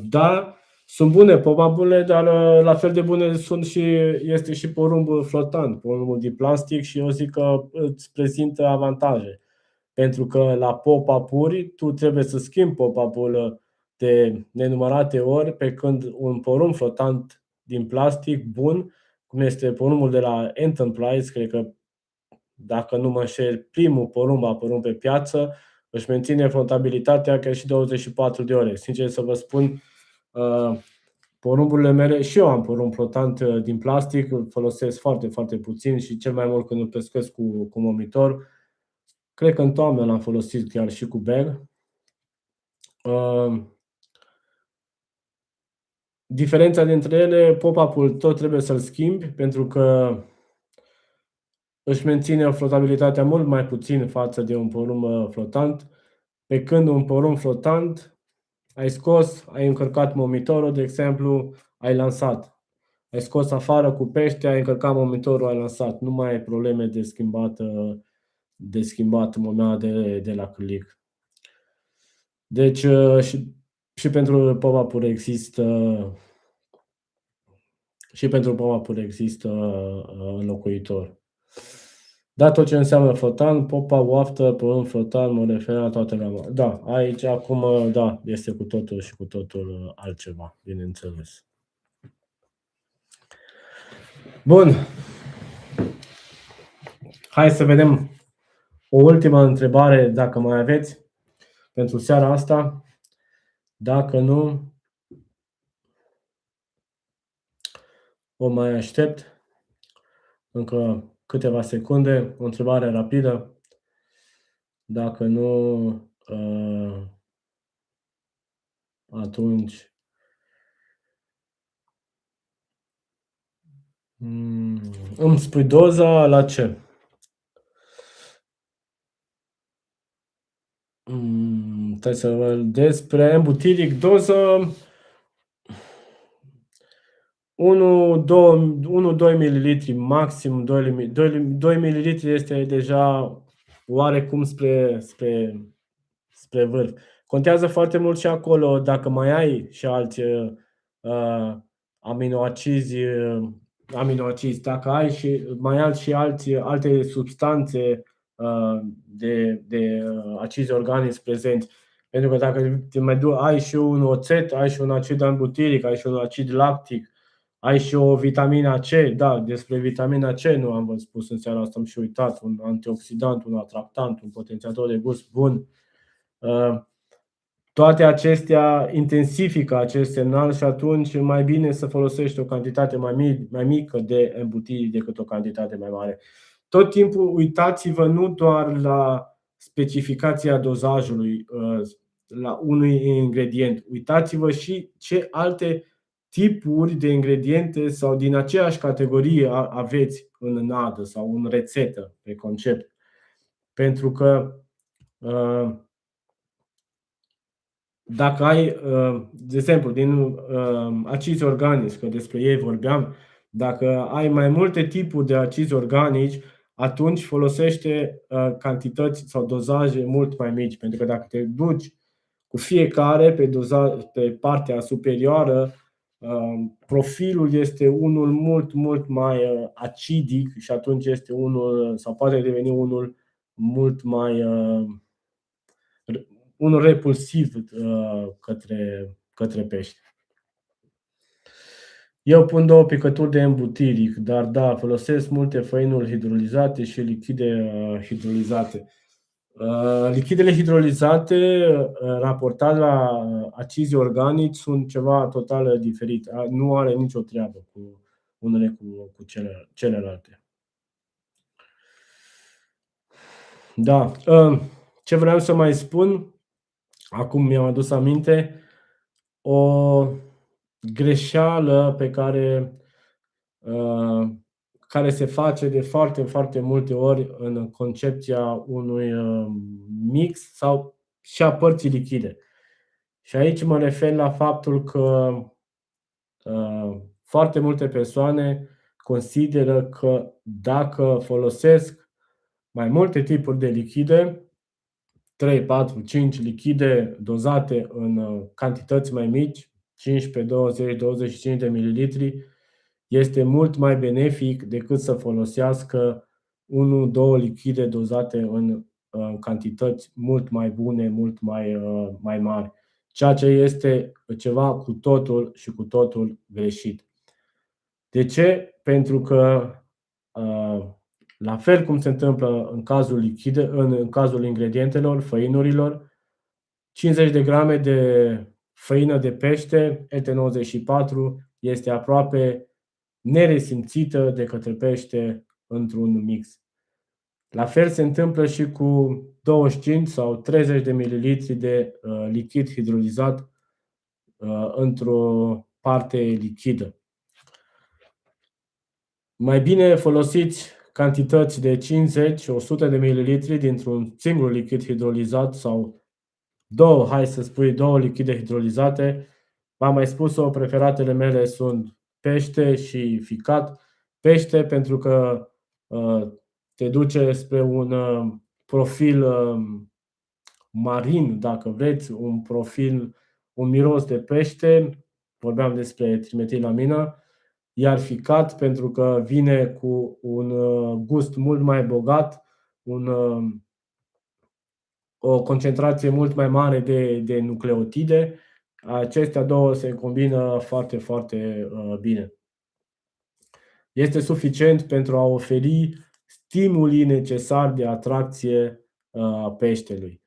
Speaker 1: Da, sunt bune pop-up-urile, dar la fel de bune este și porumbul flotant, porumbul din plastic, și eu zic că îți prezintă avantaje. Pentru că la pop-up-uri tu trebuie să schimbi pop-up-ul de nenumărate ori, pe când un porumb flotant din plastic bun, cum este porumbul de la Enterprise, cred că, dacă nu mă înșel, primul porumb apărut pe piață, își menține flotabilitatea chiar și 24 de ore. Sincer să vă spun, porumburile mele, și eu am porumb flotant din plastic, îl folosesc foarte, foarte puțin și cel mai mult când îl pescuiesc cu momitor. Cred că în toamnă l-am folosit chiar și cu bag. Diferența dintre ele, pop-up-ul tot trebuie să-l schimbi, pentru că își menține flotabilitatea mult mai puțin față de un porumb flotant, pe când un porumb flotant ai scos, ai încărcat momitorul, de exemplu, ai lansat. Ai scos afară cu pește, ai încărcat momitorul, ai lansat. Nu mai ai probleme de schimbat moneda de la click. Deci și pentru pop-up-uri există înlocuitor. Da, tot ce înseamnă flotant, pop-up, waftă, porumb flotant, mă refer la toată gama. Da, aici acum, da, este cu totul altceva, bineînțeles. Bun. Hai să vedem o ultimă întrebare, dacă mai aveți, pentru seara asta. Dacă nu, o mai aștept încă câteva secunde, o întrebare rapidă. Dacă nu, atunci îmi spui doza la ce? Trebuie să vă despre embutiric, doză 1-2 ml, maxim 2 ml este deja oarecum spre vârf. Contează foarte mult și acolo dacă mai ai și alți aminoacizi, dacă ai și alte substanțe de acizi organici prezenți. Pentru că dacă ai și un oțet, ai și un acid ambutiric, ai și un acid lactic, Ai și o vitamina C, da, despre vitamina C nu am spus în seara asta, am și uitat, un antioxidant, un atractant, un potențiator de gust bun. Toate acestea intensifică acest semnal și atunci e mai bine să folosești o cantitate mai mică de embutiri decât o cantitate mai mare. Tot timpul uitați-vă nu doar la specificația dozajului la unui ingredient, uitați-vă și ce alte tipuri de ingrediente sau din aceeași categorie aveți în nadă sau în rețetă, pe concept. Pentru că dacă ai, de exemplu, din acizi organici, că despre ei vorbeam, dacă ai mai multe tipuri de acizi organici, atunci folosește cantități sau dozaje mult mai mici, pentru că dacă te duci cu fiecare pe partea superioară, profilul este unul mult mai acidic și atunci este unul, sau poate deveni unul mult mai unul repulsiv către pește. Eu pun 2 picături de embutiric, dar da, folosesc multe făinuri hidrolizate și lichide hidrolizate. Lichidele hidrolizate, raportat la acizi organici, sunt ceva total diferit. Nu are nicio treabă cu unele cu celelalte. Da. Ce vreau să mai spun, acum mi-am adus aminte, o greșeală pe care se face de foarte multe ori în concepția unui mix sau și a părții lichide. Și aici mă refer la faptul că foarte multe persoane consideră că dacă folosesc mai multe tipuri de lichide, 3, 4, 5 lichide dozate în cantități mai mici, 15, 20, 25 de mililitri, este mult mai benefic decât să folosească 1-2 lichide dozate în cantități mult mai bune, mult mai mari. Ceea ce este ceva cu totul greșit. De ce? Pentru că la fel cum se întâmplă în cazul ingredientelor, făinurilor, 50 de grame de făină de pește LT94 este aproape neresimțită de către pește într-un mix. La fel se întâmplă și cu 25 sau 30 de mililitri de lichid hidrolizat într-o parte lichidă. Mai bine folosiți cantități de 50-100 de mililitri dintr-un singur lichid hidrolizat sau două lichide hidrolizate. V-am mai spus-o, preferatele mele sunt pește și ficat. Pește pentru că te duce spre un profil marin, dacă vreți, un miros de pește, vorbeam despre trimetilamină, iar ficat pentru că vine cu un gust mult mai bogat, o concentrație mult mai mare de nucleotide. Acestea două se combină foarte bine. Este suficient pentru a oferi stimulii necesari de atracție a peștelui.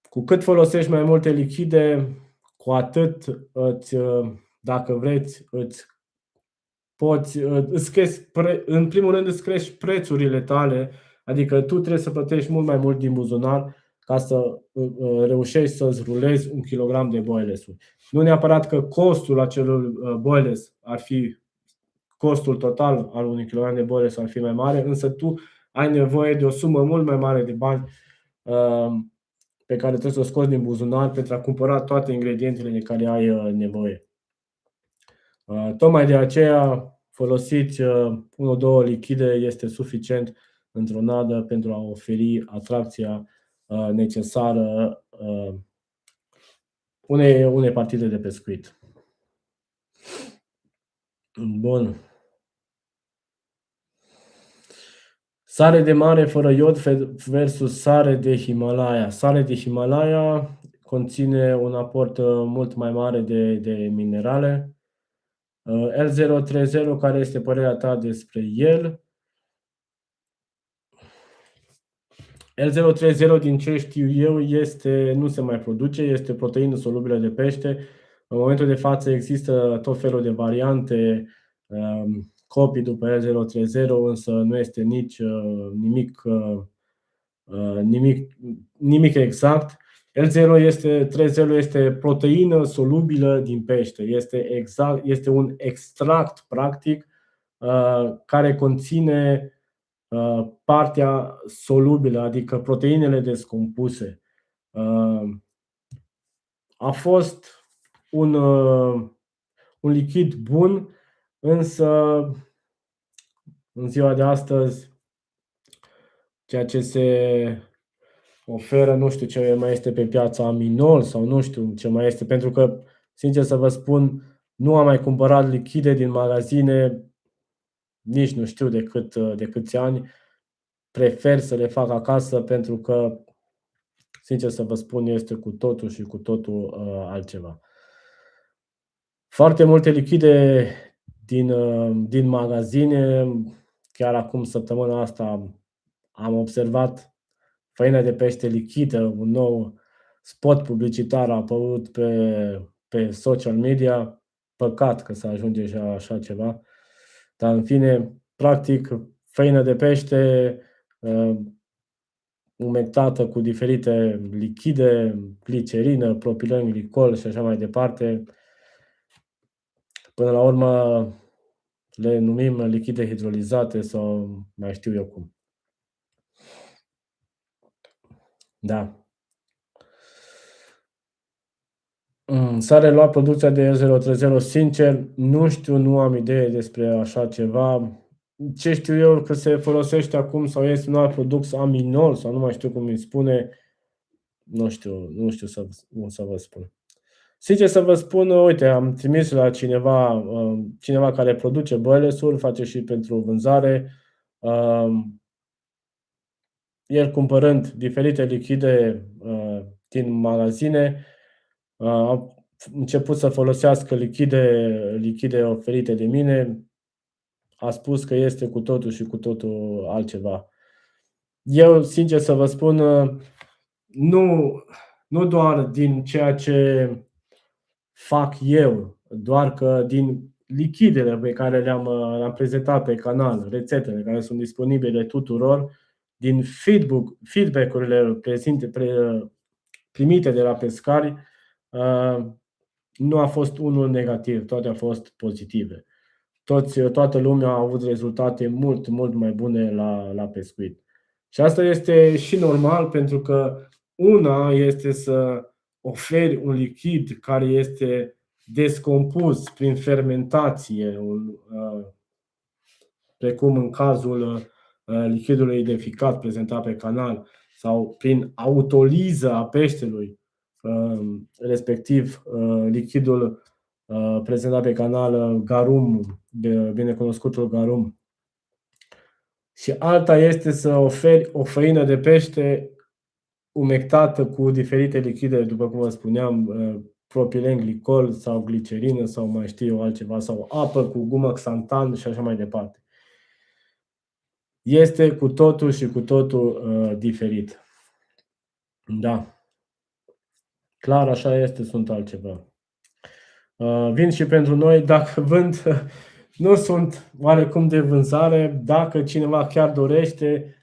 Speaker 1: Cu cât folosești mai multe lichide, cu atât dacă vreți, în primul rând îți crești prețurile tale, adică tu trebuie să plătești mult mai mult din buzunar ca să reușești să-ți rulezi 1 kg de boilesuri. Nu neapărat că costul acelui boiles ar fi, costul total al unui kilogram de boiles ar fi mai mare, însă tu ai nevoie de o sumă mult mai mare de bani pe care trebuie să o scoți din buzunar pentru a cumpăra toate ingredientele de care ai nevoie. Tocmai de aceea folosiți 1-2 lichide este suficient într-o nadă pentru a oferi atracția necesară unei partide de pescuit. Bun. Sare de mare fără iod versus sare de Himalaya. Sare de Himalaya conține un aport mult mai mare de minerale. L030, care este părerea ta despre el? L030, din ce știu eu, nu se mai produce, este proteină solubilă de pește. În momentul de față există tot felul de variante, copii după L030, însă nu este nici nimic exact. L030 este proteină solubilă din pește. Este un extract, practic, care conține partea solubilă, adică proteinele descompuse. A fost un lichid bun, însă în ziua de astăzi ceea ce se oferă, nu știu ce mai este pe piața, Aminol sau nu știu ce mai este, pentru că, sincer să vă spun, nu am mai cumpărat lichide din magazine, nici nu știu de câți ani. Prefer să le fac acasă pentru că, sincer să vă spun, este cu totul și cu totul altceva. Foarte multe lichide din magazine, chiar acum săptămâna asta am observat făină de pește lichidă, un nou spot publicitar a apărut pe social media. Păcat că se ajunge și așa ceva. Dar în fine, practic, făină de pește umectată cu diferite lichide, glicerină, propilen glicol și așa mai departe. Până la urmă le numim lichide hidrolizate sau mai știu eu cum. Da. S-a reluat producția de L030, sincer, nu știu, nu am idee despre așa ceva. Ce știu eu că se folosește acum sau este un alt produs, Aminol sau nu mai știu cum îi spune, nu știu să vă spun. Sincer să vă spun, uite, am trimis la cineva care produce boilers-uri, face și pentru vânzare. El cumpărând diferite lichide din magazine, a început să folosească lichide oferite de mine. A spus că este cu totul și cu totul altceva. Eu, sincer să vă spun, nu doar din ceea ce fac eu, doar că din lichidele pe care le-am prezentat pe canal, rețetele care sunt disponibile tuturor, din feedback-urile primite de la pescari, nu a fost unul negativ, toate au fost pozitive. Toată lumea a avut rezultate mult mai bune la pescuit. Și asta este și normal, pentru că una este să oferi un lichid care este descompus prin fermentație, precum în cazul lichidului identificat prezentat pe canal, sau prin autoliză a peștelui, respectiv lichidul prezentat pe canal garum, binecunoscutul garum. Și alta este să oferi o făină de pește umectată cu diferite lichide, după cum vă spuneam, propilen glicol sau glicerină sau mai știu eu altceva, sau apă cu gumă xantan și așa mai departe. Este cu totul și cu totul diferit. Da. Clar, așa este, sunt altceva. Vin și pentru noi, dacă vând, nu sunt oarecum de vânzare, dacă cineva chiar dorește,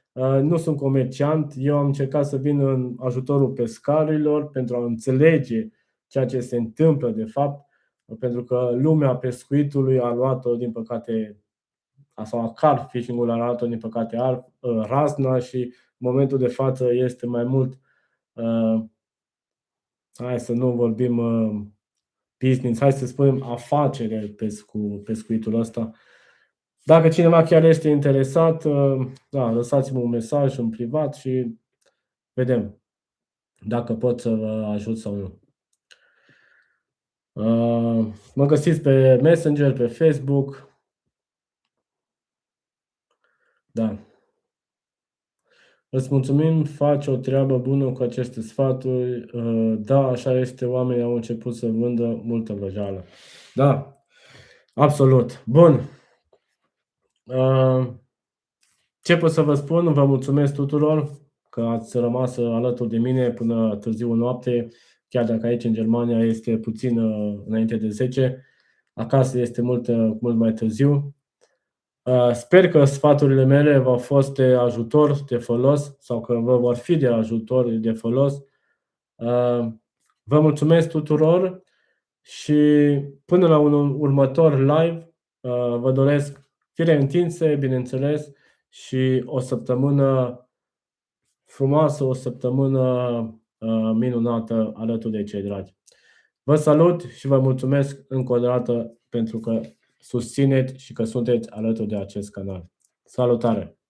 Speaker 1: nu sunt comerciant, eu am încercat să vin în ajutorul pescarilor pentru a înțelege ceea ce se întâmplă de fapt, pentru că lumea pescuitului a luat-o, din păcate, sau a carp fishing-ului a luat-o, din păcate, razna și în momentul de față este mai mult, hai să nu vorbim business, hai să spunem afacere cu pescuitul ăsta. Dacă cineva chiar este interesat, da, lăsați-mă un mesaj în privat și vedem dacă pot să vă ajut sau nu. Mă găsiți pe Messenger, pe Facebook. Da. Îți mulțumim, faci o treabă bună cu aceste sfaturi. Da, așa este, oamenii au început să vândă multă vrăjeală. Da. Absolut. Bun. Ce pot să vă spun? Vă mulțumesc tuturor că ați rămas alături de mine până târziu noapte, chiar dacă aici în Germania este puțin înainte de 10. Acasă este mult mai târziu. Sper că sfaturile mele v-au fost de ajutor, de folos sau că vă vor fi de ajutor, de folos. Vă mulțumesc tuturor și până la un următor live vă doresc fire întinse, bineînțeles, și o săptămână frumoasă, o săptămână minunată alături de cei dragi. Vă salut și vă mulțumesc încă o dată pentru că susțineți și că sunteți alături de acest canal. Salutare!